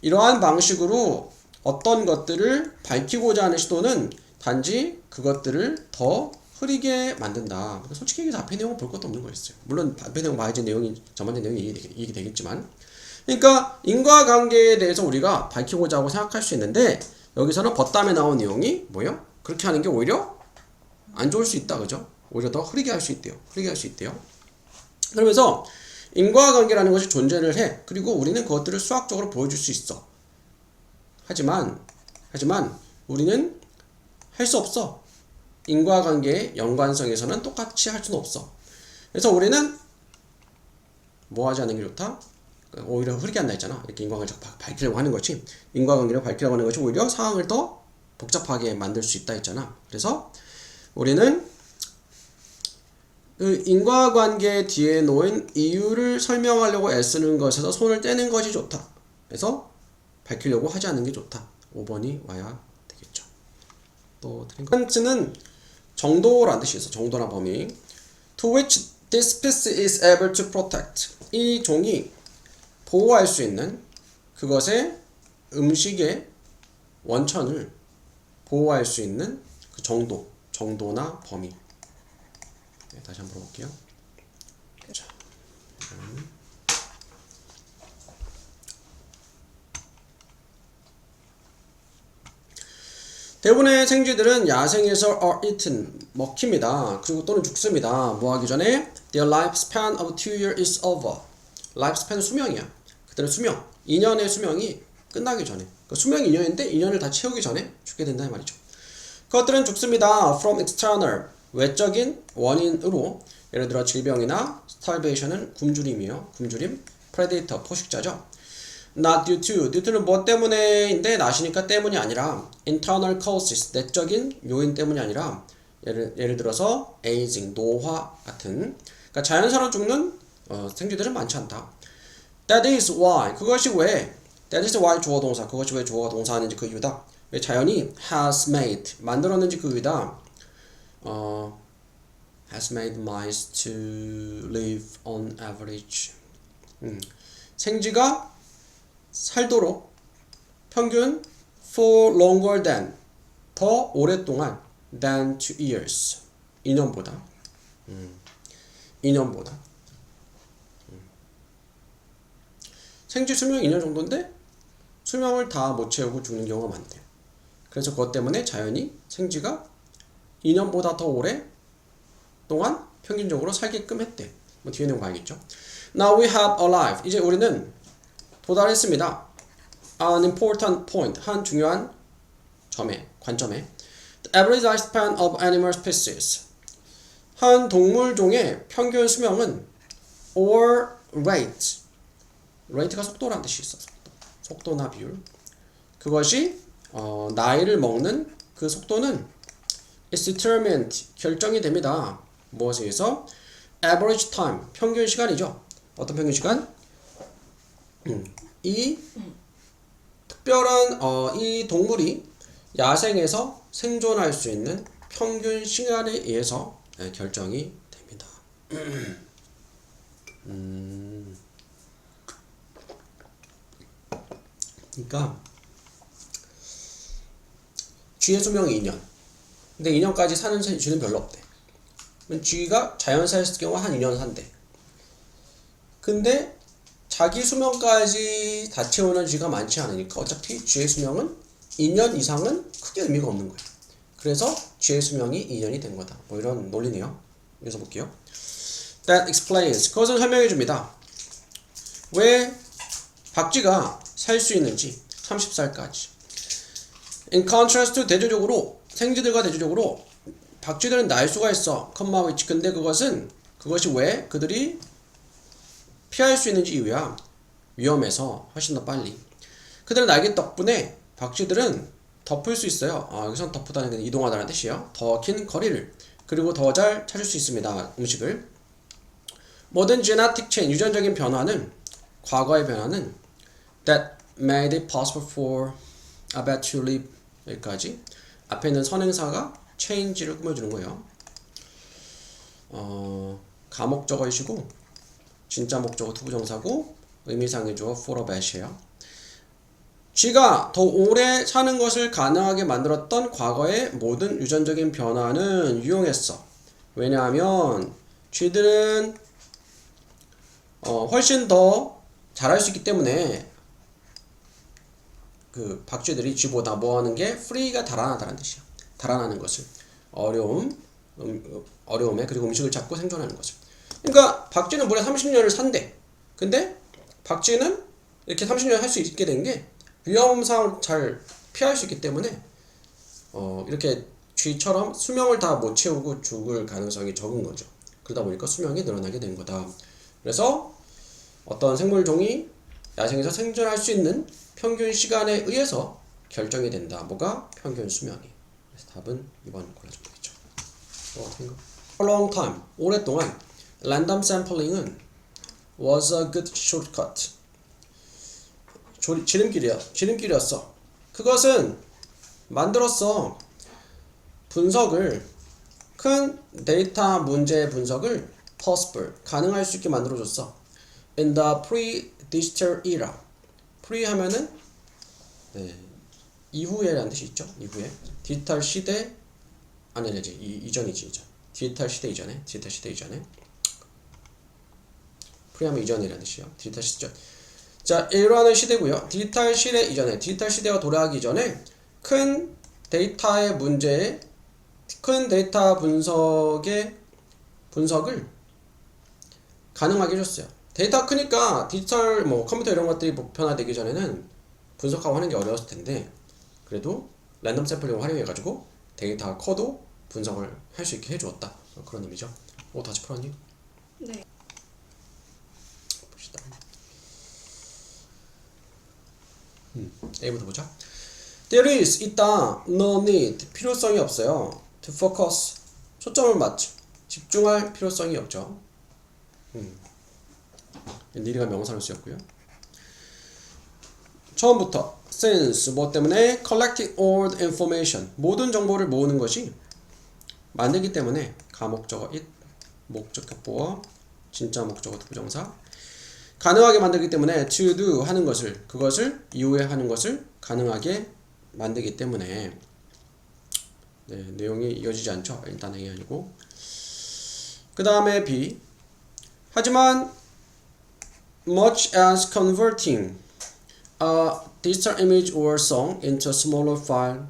이러한 방식으로 어떤 것들을 밝히고자 하는 시도는 단지 그것들을 더 흐리게 만든다. 솔직히 얘기해서 앞에 내용 볼 것도 없는 거였어요. 물론 앞에 내용 봐야지 내용이 전반적 내용이 이익이 되겠지만 그러니까 인과관계에 대해서 우리가 밝히고자 하고 생각할 수 있는데 여기서는 겉담에 나온 내용이 뭐예요? 그렇게 하는 게 오히려 안 좋을 수 있다. 그죠? 오히려 더 흐리게 할 수 있대요. 그러면서 인과관계라는 것이 존재를 해. 그리고 우리는 그것들을 수학적으로 보여줄 수 있어. 하지만 우리는 할 수 없어. 인과관계의 연관성에서는 똑같이 할 수는 없어. 그래서 우리는 뭐 하지 않는 게 좋다? 오히려 흐리게 한다 했잖아. 이렇게 인과관계를 밝히려고 하는 것이 인과관계를 밝히려고 하는 것이 오히려 상황을 더 복잡하게 만들 수 있다 했잖아. 그래서 우리는 그 인과관계 뒤에 놓인 이유를 설명하려고 애쓰는 것에서 손을 떼는 것이 좋다. 그래서 밝히려고 하지 않는 게 좋다. 5번이 와야 되겠죠. 또 드린 것 번째는 정도라는 뜻이 있어. 정도나 범위. To which this piece is able to protect. 이 종이 보호할 수 있는 그것의 음식의 원천을 보호할 수 있는 그 정도나 범위. 네, 다시 한번 볼게요. 자, 대부분의 생쥐들은 야생에서 are eaten, 먹힙니다. 그리고 또는 죽습니다. 뭐 하기 전에? Their lifespan of 2 years is over. lifespan은 수명이야. 그들의 수명, 2년의 수명이 끝나기 전에. 그 수명이 2년인데 2년을 다 채우기 전에 죽게 된다는 말이죠. 그것들은 죽습니다. From external, 외적인 원인으로 예를 들어 질병이나 starvation은 굶주림이요. 굶주림, predator, 포식자죠. Not due to, due는 뭐 때문에인데 not이니까 때문이 아니라 internal causes, 내적인 요인 때문이 아니라 예를 들어서 aging, 노화 같은 그러니까 자연사로 죽는 생쥐들은 많지 않다. That is why, 그것이 왜 That is why 주어 동사, 그것이 왜 주어가 동사하는지 그 이유다. 왜 자연이 has made, 만들었는지 그 이유다. Has made mice to live on average. 생쥐가 살도록 평균 for longer than, 더 오랫동안 than 2 years, 2년보다. 2년보다. 생쥐 수명 2년 정도인데 수명을 다 못 채우고 죽는 경우가 많대요. 그래서 그것 때문에 자연이 생쥐가 2년보다 더 오래 동안 평균적으로 살게끔 했대. 뭐 뒤에 내용 봐야겠죠. Now we have arrived. 이제 우리는 도달했습니다. An important point. 한 중요한 관점에. The average lifespan of animal species. 한 동물종의 평균 수명은 or rate가 속도라는 뜻이 있어. 속도나 비율. 그것이 나이를 먹는 그 속도는 is determined 결정이 됩니다. 무엇에 의해서? average time 평균 시간이죠. 어떤 평균 시간? 이 특별한 이 동물이 야생에서 생존할 수 있는 평균 시간에 의해서 결정이 됩니다. 그러니까 쥐의 수명이 2년. 근데 2년까지 사는 쥐는 별로 없대. 쥐가 자연사였을 경우 한 2년 산대. 근데 자기 수명까지 다 채우는 쥐가 많지 않으니까 어차피 쥐의 수명은 2년 이상은 크게 의미가 없는 거예요. 그래서 쥐의 수명이 2년이 된 거다. 뭐 이런 논리네요. 여기서 볼게요. That explains. 그것은 설명해 줍니다. 왜 박쥐가 살 수 있는지 30살까지. In contrast to 대조적으로 생쥐들과 대조적으로 박쥐들은 날 수가 있어. comma which. 근데 그것이 왜 그들이 피할 수 있는지 이유야. 위험해서 훨씬 더 빨리. 그들의 날개 덕분에 박쥐들은 덮을 수 있어요. 여기선 덮다는 게 이동하다는 뜻이에요. 더 긴 거리를 그리고 더 잘 찾을 수 있습니다. 음식을. Modern genetic change 유전적인 변화는 과거의 변화는 that made it possible for a bat to live 여기까지. 앞에 있는 선행사가 change를 꾸며주는 거예요. 가목적어이시고 진짜 목적어 투부정사고 의미상의 주어 for a bat이에요. 쥐가 더 오래 사는 것을 가능하게 만들었던 과거의 모든 유전적인 변화는 유용했어. 왜냐하면 쥐들은 훨씬 더 잘할 수 있기 때문에 그 박쥐들이 쥐보다 뭐하는 게 free가 달아나다라는 뜻이야. 달아나는 것을 어려움에 그리고 음식을 찾고 생존하는 것을. 그러니까 박쥐는 무려 30년을 산대. 근데 박쥐는 이렇게 30년 할 수 있게 된 게 위험상 잘 피할 수 있기 때문에 이렇게 쥐처럼 수명을 다 못 채우고 죽을 가능성이 적은 거죠. 그러다 보니까 수명이 늘어나게 된 거다. 그래서 어떤 생물종이 야생에서 생존할 수 있는 평균 시간에 의해서 결정이 된다. 뭐가? 평균 수명이. 그래서 답은 2번 골라주면 되겠죠. 어떻게 거? For a long time. 오랫동안 random sampling은 was a good shortcut. 지름길이었어. 그것은 만들었어. 분석을 큰 데이터 문제의 분석을 possible 가능할 수 있게 만들어줬어. In the pre-digital era. pre 하면은 이후에라는 뜻이 있죠. 이후에 디지털 시대 아니지 이전이지 이전. 디지털 시대 이전에 pre 하면 이전이라는 뜻이요. 디지털 시전. 자, era는 시대고요. 디지털 시대 이전에 디지털 시대가 돌아가기 전에 큰 데이터의 문제에 큰 데이터 분석을 가능하게 해줬어요. 데이터가 크니까 디지털 컴퓨터 이런 것들이 보편화되기 전에는 분석하고 하는 게 어려웠을 텐데 그래도 랜덤 샘플링을 활용해가지고 데이터가 커도 분석을 할 수 있게 해주었다. 그런 의미죠. 다시 풀었니? 네. 봅시다. A부터 보자. There is 있다. No need 필요성이 없어요. To focus 초점을 맞추 집중할 필요성이 없죠. need가 명사로 쓰였고요. 처음부터 since 뭐 때문에 collecting all the information 모든 정보를 모으는 것이 만들기 때문에 가목적어 it 목적격보어 진짜 목적어 투부정사 가능하게 만들기 때문에 to do 하는 것을 그것을 이후에 하는 것을 가능하게 만들기 때문에 내용이 이어지지 않죠. 일단 A가 아니고 그 다음에 B 하지만 much as converting a digital image or song into a smaller file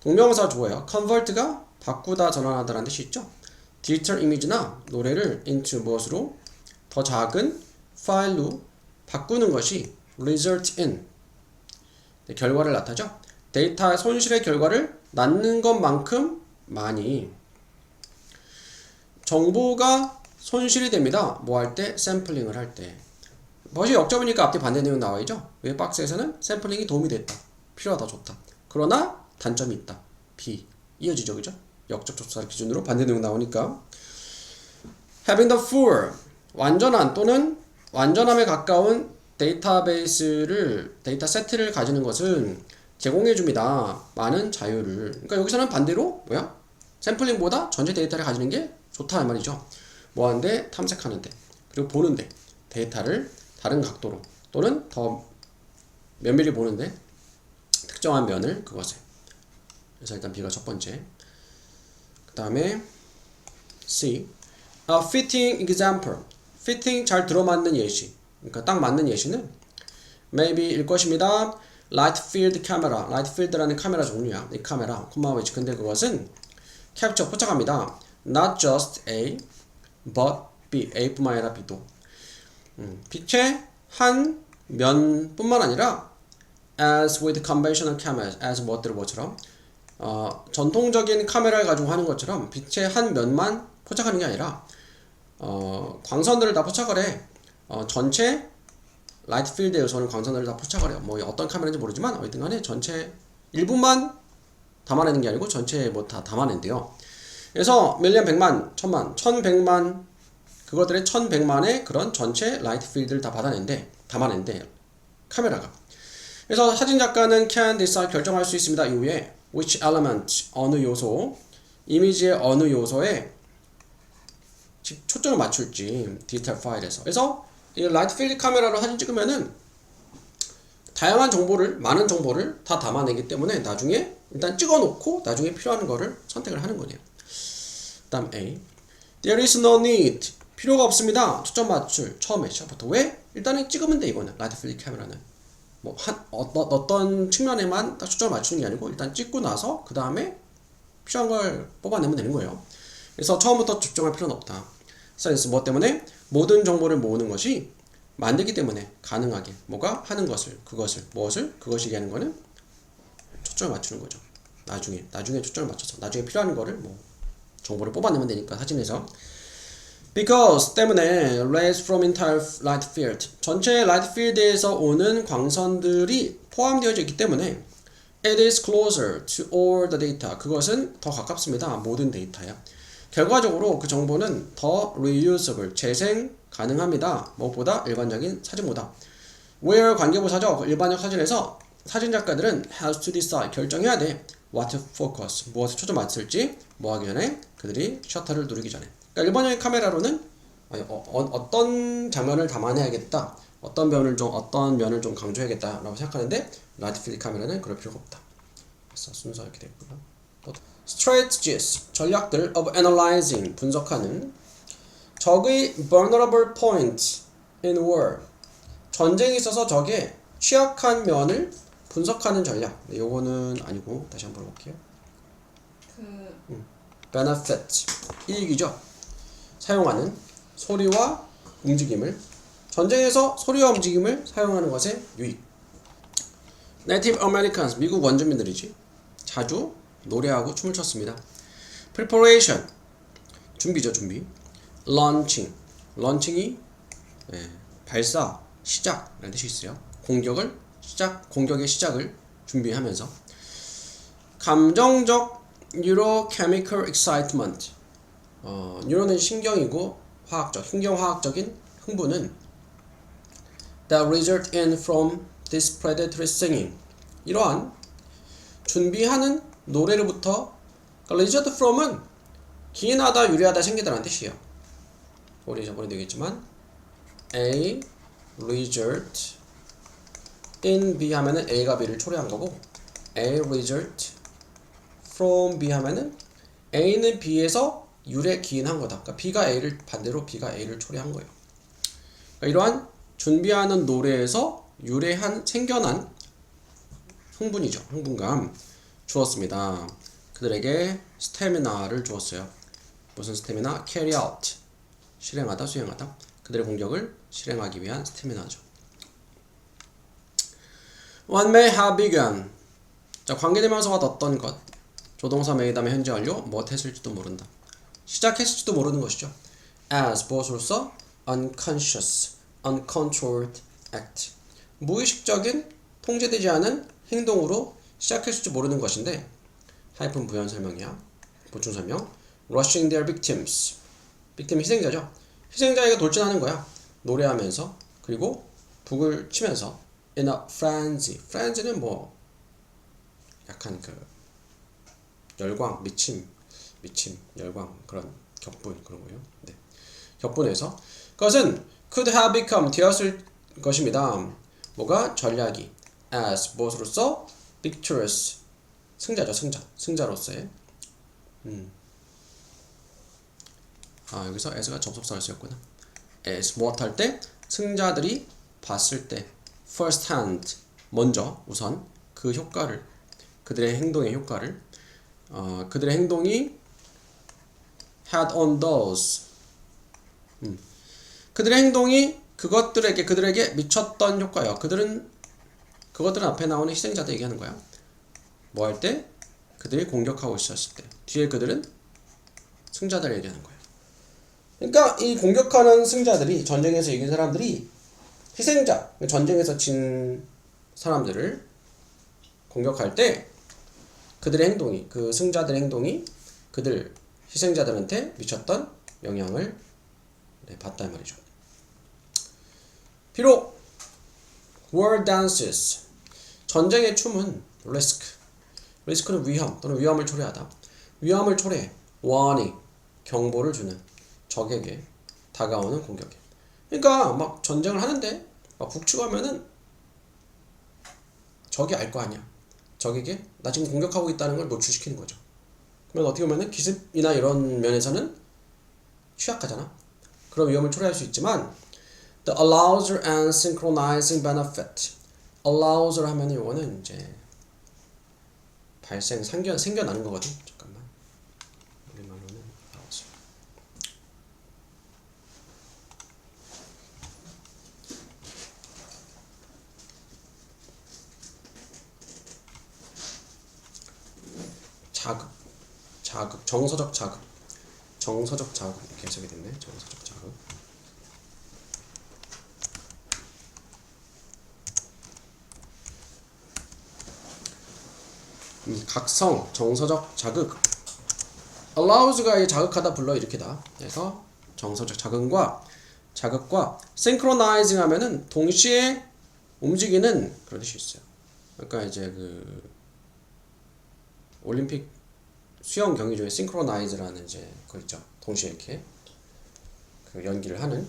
동명사 주어예요. convert가 바꾸다 전환하다라는 뜻이 있죠. 디지털 이미지나 노래를 into 무엇으로 더 작은 파일로 바꾸는 것이 result in 결과를 낳다죠. 데이터 손실의 결과를 낳는 것만큼 많이 정보가 손실이 됩니다. 뭐 할 때? 샘플링을 할 때. 버시 역접이니까 앞뒤 반대 내용 나와있죠? 왜 박스에서는 샘플링이 도움이 됐다. 필요하다, 좋다. 그러나 단점이 있다. B. 이어지죠, 그죠? 역접 접수사를 기준으로 반대 내용 나오니까. Having the full, 완전한 또는 완전함에 가까운 데이터 세트를 가지는 것은 제공해줍니다. 많은 자유를. 그러니까 여기서는 반대로 뭐야? 샘플링보다 전체 데이터를 가지는 게 좋다 이 말이죠. 뭐 하는데? 탐색하는데. 그리고 보는데. 데이터를 다른 각도로 또는 더 면밀히 보는데 특정한 면을 그것에. 그래서 일단 B가 첫 번째. 그 다음에 C. A fitting example. fitting 잘 들어맞는 예시. 그러니까 딱 맞는 예시는 maybe일 것입니다. Light field camera. Light field라는 카메라 종류야. 이 카메라, 콤마 웨지. 근데 그것은 캡처 포착합니다. Not just A, but B. A뿐만 아니라 B도. 빛의 한 면뿐만 아니라 as with conventional cameras, as 뭐처럼 전통적인 카메라를 가지고 하는 것처럼 빛의 한 면만 포착하는 게 아니라 광선들을 다 포착을 해. 전체 라이트 필드에서는 광선들을 다 포착을 해요. 뭐 어떤 카메라인지 모르지만 어쨌든 간에 전체 일부만 담아내는 게 아니고 전체 뭐 다 담아낸대요. 그래서 밀리언, 백만, 천만, 1100만 그것들의 1100만의 그런 전체 라이트 필드를 다 담아낸대 카메라가. 그래서 사진 작가는 can decide 결정할 수 있습니다. 이후에 which element 어느 요소, 이미지의 어느 요소에 초점을 맞출지 디지털 파일에서. 그래서 이 라이트 필드 카메라로 사진 찍으면은 다양한 정보를, 많은 정보를 다 담아내기 때문에 나중에 일단 찍어놓고 나중에 필요한 거를 선택을 하는 거네요. 다음 A. There is no need. 필요가 없습니다. 초점 맞출 처음에 시작부터. 왜? 일단은 찍으면 돼. 이거는 라이트 필드 카메라는 뭐 어떤 측면에만 딱 초점을 맞추는 게 아니고 일단 찍고 나서 그 다음에 필요한 걸 뽑아내면 되는 거예요. 그래서 처음부터 집중할 필요는 없다. 사이언스 뭐 때문에? 모든 정보를 모으는 것이 만들기 때문에 가능하게 뭐가 하는 것을, 그것을, 무엇을, 그것이 얘기하는 거는 초점을 맞추는 거죠. 나중에 초점을 맞춰서 나중에 필요한 거를 뭐 정보를 뽑아내면 되니까 사진에서. Because 때문에 rays from entire light field 전체 light field에서 오는 광선들이 포함되어져 있기 때문에 it is closer to all the data 그것은 더 가깝습니다. 모든 데이터야. 결과적으로 그 정보는 더 reusable 재생 가능합니다. 무엇보다 일반적인 사진보다. where 관계부사죠. 일반적 사진에서 사진 작가들은 has to decide 결정해야 돼. what to focus 무엇에 초점 맞출지 뭐 하기 전에 그들이 셔터를 누르기 전에. 그러니까 일반적인 카메라로는 어떤 장면을 담아내야겠다. 어떤 면을 좀 강조해야겠다라고 생각하는데 라이트 필드 카메라는 그럴 필요가 없다. 그래서 순서 이렇게 됐고요. Strategies 전략들 of analyzing 분석하는 적의 vulnerable point in war 전쟁에 있어서 적의 취약한 면을 분석하는 전략. 네, 요거는 아니고 다시 한번 볼게요. benefit 이익이죠. 사용하는 소리와 움직임을 전쟁에서 소리와 움직임을 사용하는 것의 유익. Native Americans 미국 원주민들이지 자주 노래하고 춤을 췄습니다. Preparation 준비죠, 준비. Launching이 발사, 시작라는 뜻이 있어요. 공격의 시작을 준비하면서. 감정적 neurochemical excitement 뉴런은 신경이고 신경화학적인 흥분은 that result in from this predatory singing 이러한 준비하는 노래로부터 result from은 기인하다, 유래하다, 생기다라는 뜻이에요. 우리 저번에 되겠지만 A result in B 하면은 A가 B를 초래한 거고 A result from B 하면은 A는 B에서 유래 기인한 거다. 그러니까 B가 A를 반대로 B가 A를 초래한 거예요. 그러니까 이러한 준비하는 노래에서 생겨난 흥분이죠. 흥분감 주었습니다. 그들에게 스태미나를 주었어요. 무슨 스태미나? carry out 실행하다, 수행하다. 그들의 공격을 실행하기 위한 스태미나죠. One may have begun. 자, 관계대명사가 어떤 것. 조동사 may 다음에 현재 완료. 무엇 했을지도 모른다. 시작했을지도 모르는 것이죠. as 무엇으로서 unconscious, uncontrolled act 무의식적인 통제되지 않은 행동으로 시작했을지 모르는 것인데 하이픈 부연 설명이야. 보충 설명. rushing their victims. victim 희생자죠. 희생자에게 돌진하는 거야. 노래하면서 그리고 북을 치면서 in a frenzy. frenzy는 뭐 약간 그 열광, 미침, 열광 그런 격분 그런 거예요. 네. 격분해서 그것은 could have become 되었을 것입니다. 뭐가 전략이 as 무엇으로서 victorious 승자죠. 승자로서의 여기서 as가 접속사를 쓰였구나. as 무엇할 때 승자들이 봤을 때 first hand 먼저 우선 그 효과를 그들의 행동의 효과를 그들의 행동이 had on those 그들의 행동이 그들에게 미쳤던 효과요. 그들은 앞에 나오는 희생자들 얘기하는 거야. 뭐 할 때? 그들이 공격하고 있었을 때. 뒤에 그들은 승자들 얘기하는 거야. 그러니까 이 공격하는 승자들이 전쟁에서 이긴 사람들이 희생자, 전쟁에서 진 사람들을 공격할 때 그들의 행동이 그 승자들의 행동이 그들 희생자들한테 미쳤던 영향을 받다 이 말이죠. 비록 war dances 전쟁의 춤은 리스크는 위험 또는 위험을 초래하다. 위험을 초래해 warning 경보를 주는 적에게 다가오는 공격에. 그러니까 막 전쟁을 하는데 막 북치고 하면은 적이 알 거 아니야. 적에게 나 지금 공격하고 있다는 걸 노출시키는 거죠. 그러면 어떻게 보면은 기습이나 이런 면에서는 취약하잖아. 그런 위험을 초래할 수 있지만 the allows and synchronizing benefit allows 하면 이거는 이제 생겨나는 거거든. 잠깐만. 우리말로는 allows. 자극, 정서적 자극 이렇게 해석이 됐네. 정서적 자극. 각성, 정서적 자극. allows가 자극하다, 불러일으키다. 그래서 정서적 자극과 synchronizing 하면은 동시에 움직이는 그런 뜻이 있어요. 그러니까 이제 그 올림픽 수영 경기 중에 synchronize라는 이제 거 있죠. 동시에 이렇게 그 연기를 하는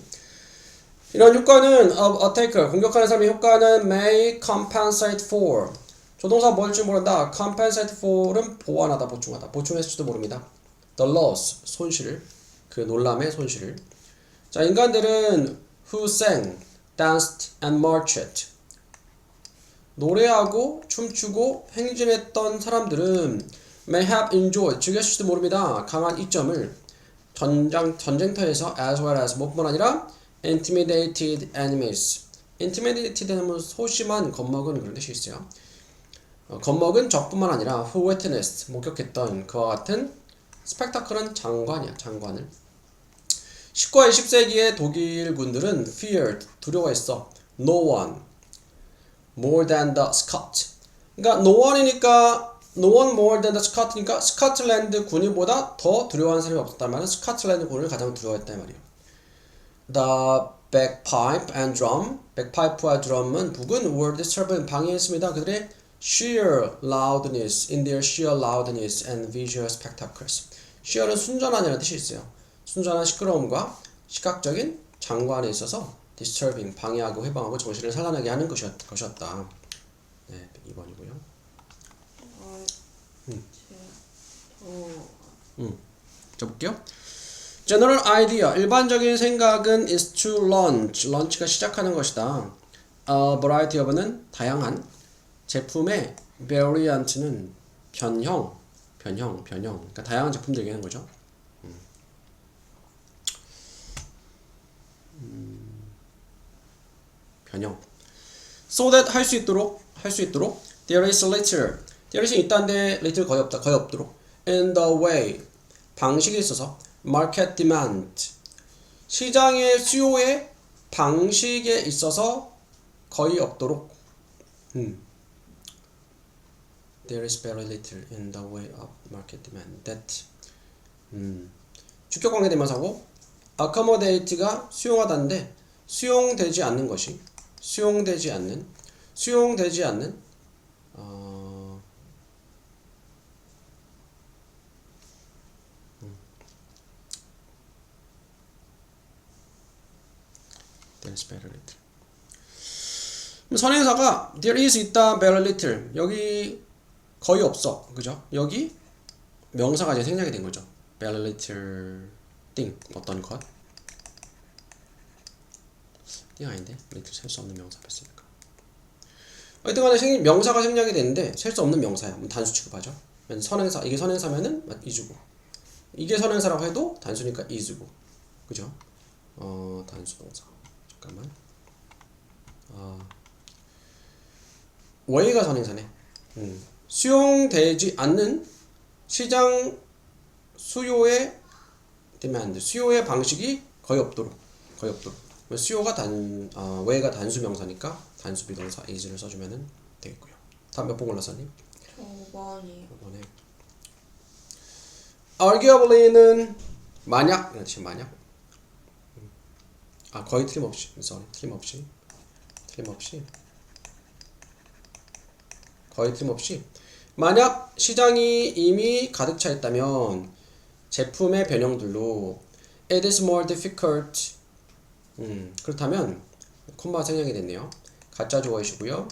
이런 효과는 attacker 공격하는 사람의 효과는 may compensate for 조동사 뭘 줄 모른다. compensate for은 보완하다, 보충하다. 보충했을지도 모릅니다. the loss 손실을 그 놀람의 손실을. 자, 인간들은 who sang, danced and marched 노래하고 춤추고 행진했던 사람들은 may have enjoyed 즐겼을지도 모릅니다. 강한 이점을 전쟁터에서 as well as 무엇뿐만 아니라 intimidated enemies intimidated 하면 소심한 겁먹은 그런 뜻이 있어요. 겁먹은 적뿐만 아니라 who witnessed 목격했던 그와 같은 스펙타클한 장관을 19와 20세기의 독일 군들은 feared 두려워했어. no one more than the Scot. 그러니까 no one more than the Scot니까 스코틀랜드 군인보다 더 두려워하는 사람이 없었단 말은 스코틀랜드 군을 가장 두려워했다 이 말이에요. The bagpipe and drum, bagpipe와 드럼은 북은 were disturbed 방해했습니다. 그들의 sheer loudness, in their sheer loudness and visual spectacles. sheer은 순전한이라는 뜻이 있어요. 순전한 시끄러움과 시각적인 장관에 있어서 disturbing, 방해하고 해방하고 정신을 산란하게 하는 것이었다. 네, 2번이고요. 자, 볼게요. General idea, 일반적인 생각은 is to launch, launch가 시작하는 것이다. variety of는 다양한 제품의 variant는 변형, 그러니까 다양한 제품들 얘기하는 거죠. 변형. So that 할 수 있도록 there is little 있다는데 little 거의 없도록 in the way 방식에 있어서 market demand. 시장의 수요의 방식에 있어서 거의 없도록. There is very little in the way of market demand that. 주격 관계 대명사고 accommodate가 수용하다인데 수용되지 않는 것이 수용되지 않는 There is very little. 선행사가 there is 있다 very little. 여기 거의 없어. 그죠? 여기 명사가 이제 생략이 된 거죠. very little thing. 어떤 것? 이 아닌데? little 셀 수 없는 명사 뺐으니까. 어쨌든 간에 명사가 생략이 되는데 셀 수 없는 명사야. 단수 취급하죠. 선행사, 이게 선행사면은 is고. 이게 선행사라고 해도 단수니까 is고. 그죠? 단수 동사. 잠깐만. way가 선행사네. 수용되지 않는 시장 수요의 demand, 수요의 방식이 거의 없도록. 수요가 way가 단수 명사니까 단수 비동사 is를 써주면 되겠고요. 다음 몇 번 골랐었니? 5번이요. 5번에 arguably는 만약, 그렇지, 만약. 거의 틀림없이, 거의 틀림없이 만약 시장이 이미 가득 차 있다면 제품의 변형들로 it is more difficult. 그렇다면 콤마 생략이 됐네요. 가짜 주어이시고요.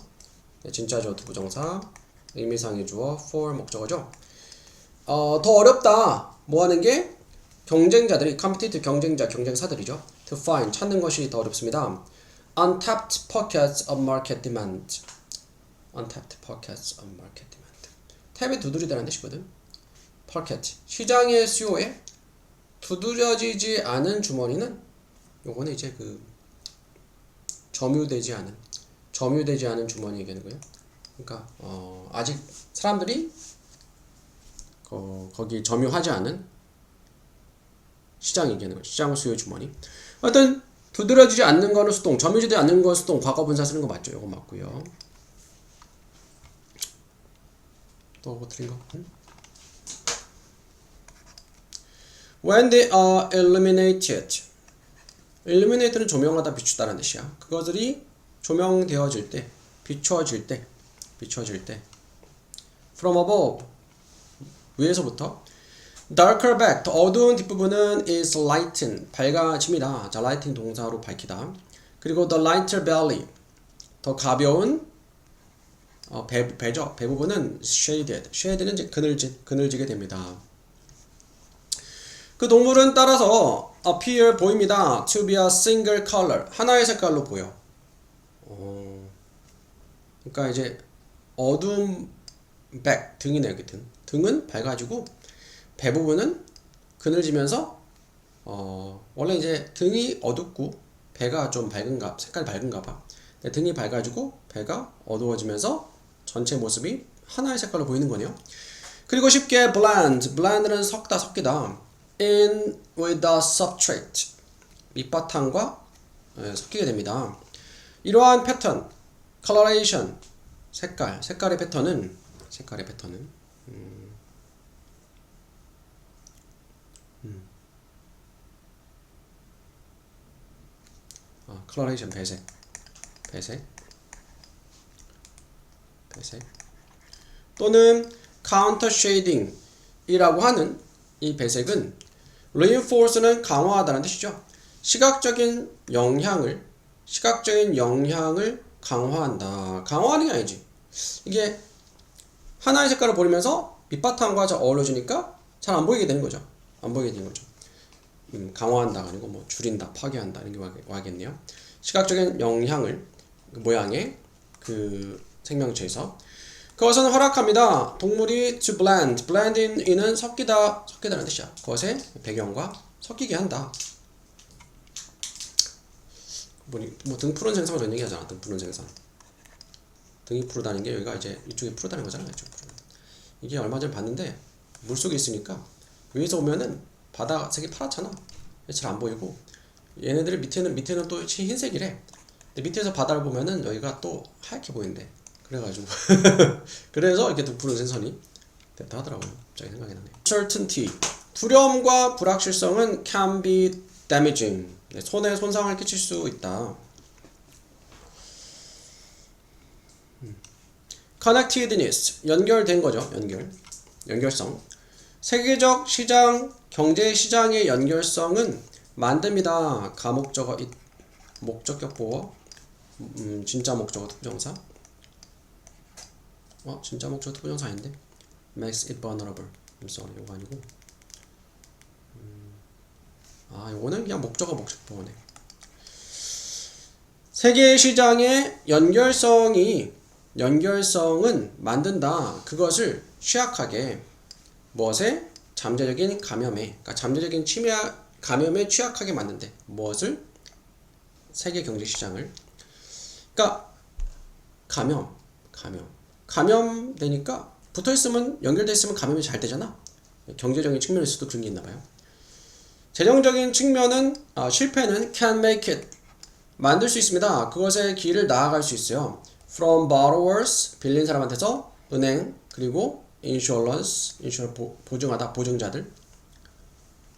진짜 주어 투부정사, 의미상의 주어 for 목적어죠. 더 어렵다. 뭐 하는 게 경쟁자들이 competitive 경쟁사들이죠. to find 찾는 것이 더 어렵습니다. untapped pockets of market demand. 탭에 두드리다라는 뜻이거든. pocket 시장의 수요에 두드려지지 않은 주머니는 요거는 이제 그 점유되지 않은 주머니 얘기하는 거예요. 그러니까 아직 사람들이 거기 점유하지 않은 시장 얘기하는 거예요. 시장 수요 주머니. 하여튼 두드려지지 않는 거는 수동, 점유되지 않는 건 수동, 과거 분사 쓰는 거 맞죠? 요거 맞고요. 또 뭐 틀린 거? When they are illuminated. illuminate는 조명하다, 비추다라는 뜻이야. 그것들이 조명되어질 때, 비춰질 때 from above, 위에서부터 darker back, 더 어두운 뒷부분은 is lighten, 밝아짐이다. 자, lighting 동사로 밝히다. 그리고 the lighter belly, 더 가벼운 배죠. 배 부분은 shaded, shaded는 이제 그늘지게 됩니다. 그 동물은 따라서 appear 보입니다. to be a single color, 하나의 색깔로 보여. 그러니까 이제 어두운 back, 등이네요. 여기 등은 밝아지고 배 부분은 그늘지면서 원래 이제 등이 어둡고 배가 좀 색깔이 밝은가 봐. 등이 밝아지고 배가 어두워지면서 전체 모습이 하나의 색깔로 보이는 거네요. 그리고 쉽게 blend는 섞이다. in with the substrate, 밑바탕과 섞이게 됩니다. 이러한 패턴, coloration, 색깔의 패턴은 coloration 배색 또는 counter shading 이라고 하는 이 배색은 reinforce는 강화하다는 뜻이죠. 시각적인 영향을 강화한다. 강화하는 게 아니지. 이게 하나의 색깔을 보이면서 밑바탕과 잘 어우러지니까 잘 안 보이게 되는 거죠. 강화한다가 아니고 뭐 줄인다, 파괴한다 이런 게 와겠네요. 시각적인 영향을 모양의 그 생명체에서 그것은 허락합니다. 동물이 to blend in은 섞이다는 뜻이야. 그것의 배경과 섞이게 한다. 뭐 등푸른 생선을 이런 얘기하잖아. 등푸른 생선. 등이 푸르다는 게 여기가 이제 이쪽이 푸르다는 거잖아. 이게 얼마 전에 봤는데 물속에 있으니까 위에서 보면은 바다 색이 파랗잖아. 잘 안 보이고 얘네들이 밑에는 또 흰색이래. 근데 밑에서 바다를 보면은 여기가 또 하얗게 보인대. 그래가지고 그래서 이렇게 또 푸른 생선이 됐다 하더라고요. 갑자기 생각이 나네. Uncertainty 두려움과 불확실성은 can be damaging. 네, 손에 손상을 끼칠 수 있다. Connectedness 연결된 거죠. 연결성. 세계적 시장, 경제 시장의 연결성은 만듭니다. 가목적어 목적격 보어. 진짜 목적어 투부정사. 진짜 목적어 투부정사 아닌데. Makes it vulnerable. sorry, 이거 아니고. 이거는 그냥 목적어 목적 보어네. 세계 시장의 연결성은 만든다. 그것을 취약하게 무엇에? 잠재적인 감염에, 그러니까 잠재적인 감염에 취약하게 만든대. 무엇을? 세계 경제 시장을. 그러니까 감염되니까 붙어 있으면 연결돼 있으면 감염이 잘 되잖아. 경제적인 측면에서도 그런 게 있나 봐요. 재정적인 측면은 실패는 can make it 만들 수 있습니다. 그것의 길을 나아갈 수 있어요. From borrowers 빌린 사람한테서 은행 그리고 insurance 보증하다 보증자들.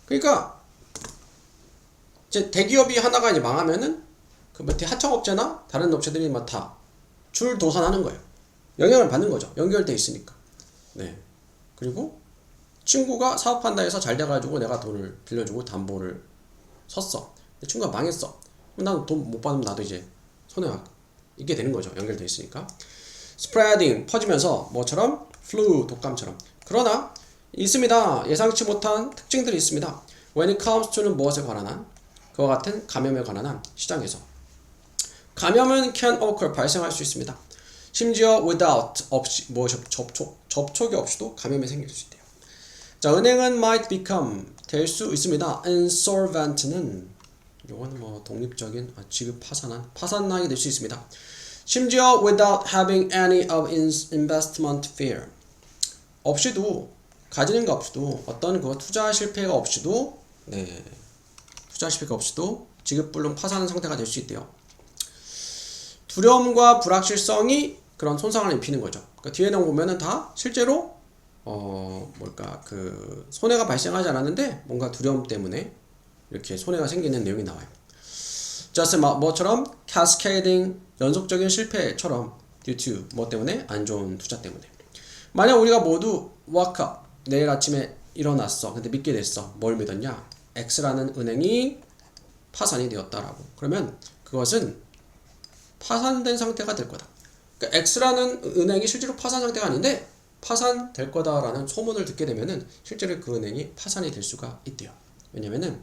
그러니까 이제 대기업이 하나가 이제 망하면은 그 밑에 하청업체나 다른 업체들이 막 다 줄도산하는 거예요. 영향을 받는 거죠. 연결돼 있으니까. 네. 그리고 친구가 사업한다 해서 잘 돼가지고 내가 돈을 빌려주고 담보를 섰어. 친구가 망했어. 나는 돈 못 받으면 나도 이제 손해가 있게 되는 거죠. 연결돼 있으니까. spreading 퍼지면서 뭐처럼? flu 독감처럼. 그러나 있습니다. 예상치 못한 특징들이 있습니다. when it comes to는 무엇에 관한 한? 그와 같은 감염에 관한 한 시장에서. 감염은 can occur 발생할 수 있습니다. 심지어 without 없이 접촉이 없이도 감염이 생길 수 있대요. 자, 은행은 might become 될 수 있습니다. insolvent는 요거는 뭐 독립적인 지급 파산나게 될 수 있습니다. 심지어 without having any of investment fear 없이도 가지는 거 없이도 어떤 그 투자 실패가 없이도 지급불능 파산 상태가 될 수 있대요. 두려움과 불확실성이 그런 손상을 입히는 거죠. 그러니까 뒤에 나온 보면은 다 실제로 그 손해가 발생하지 않았는데 뭔가 두려움 때문에 이렇게 손해가 생기는 내용이 나와요. just 뭐처럼 cascading 연속적인 실패처럼 due to 뭐 때문에? 안 좋은 투자 때문에. 만약 우리가 모두 wake up 내일 아침에 일어났어. 근데 믿게 됐어. 뭘 믿었냐? X라는 은행이 파산이 되었다라고. 그러면 그것은 파산된 상태가 될 거다. 그러니까 X라는 은행이 실제로 파산 상태가 아닌데 파산될 거다라는 소문을 듣게 되면은 실제로 그 은행이 파산이 될 수가 있대요. 왜냐면은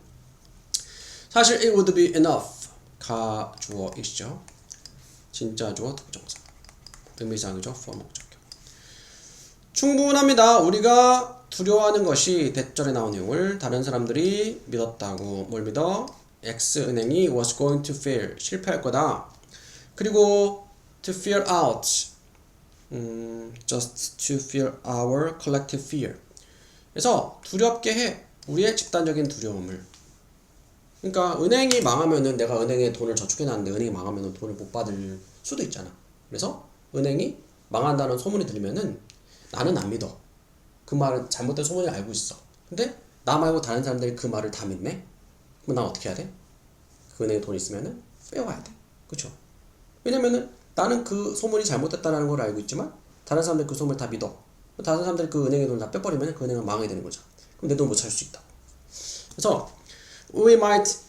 사실 it would be enough 가주어이시죠. 진짜 주어 특정사 등비사항이죠. for 목적격. 충분합니다. 우리가 두려워하는 것이 대절에 나온 내용을 다른 사람들이 믿었다고. 뭘 믿어? X은행이 was going to fail 실패할 거다. 그리고 to fear out just to fear our collective fear. 그래서 두렵게 해. 우리의 집단적인 두려움을. 그러니까 은행이 망하면은 내가 은행에 돈을 저축해놨는데 은행이 망하면은 돈을 못 받을 수도 있잖아. 그래서 은행이 망한다는 소문이 들리면은 나는 안 믿어. 그 말은 잘못된 소문을 알고 있어. 근데 나 말고 다른 사람들이 그 말을 다 믿네? 그럼 난 어떻게 해야 돼? 그 은행에 돈 있으면은 빼와야 돼. 그쵸? 왜냐면은 나는 그 소문이 잘못됐다는 걸 알고 있지만 다른 사람들이 그 소문을 다 믿어. 다른 사람들이 그 은행에 돈을 다 빼버리면 그 은행은 망하게 되는 거죠. 그럼 내 돈 못 찾을 수 있다. 그래서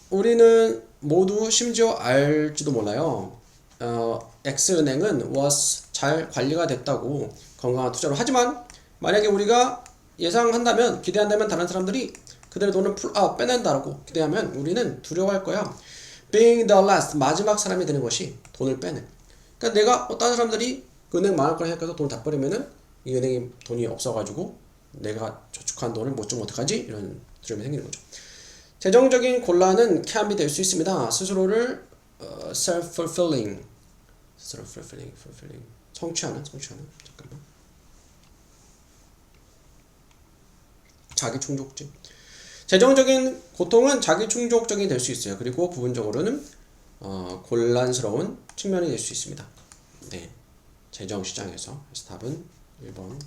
우리는 모두 심지어 알지도 몰라요. X은행은 was 잘 관리가 됐다고 건강한 투자로. 하지만 만약에 우리가 예상한다면 기대한다면 다른 사람들이 그들의 돈을 빼낸다라고 기대하면 우리는 두려워할 거야. Being the last 마지막 사람이 되는 것이 돈을 빼는. 그러니까 내가 다른 사람들이 그 은행 망할 거라 생각해서 돈을 다 버리면은 이 은행에 돈이 없어가지고 내가 저축한 돈을 못 주면 어떡하지? 이런 두려움이 생기는 거죠. 재정적인 곤란은 can be 될 수 있습니다. 스스로를 self-fulfilling 성취하는 잠깐만 자기 충족증. 재정적인 고통은 자기 충족적이 될 수 있어요. 그리고 부분적으로는 곤란스러운 측면이 될 수 있습니다. 네, 재정 시장에서. 그래서 답은 1번.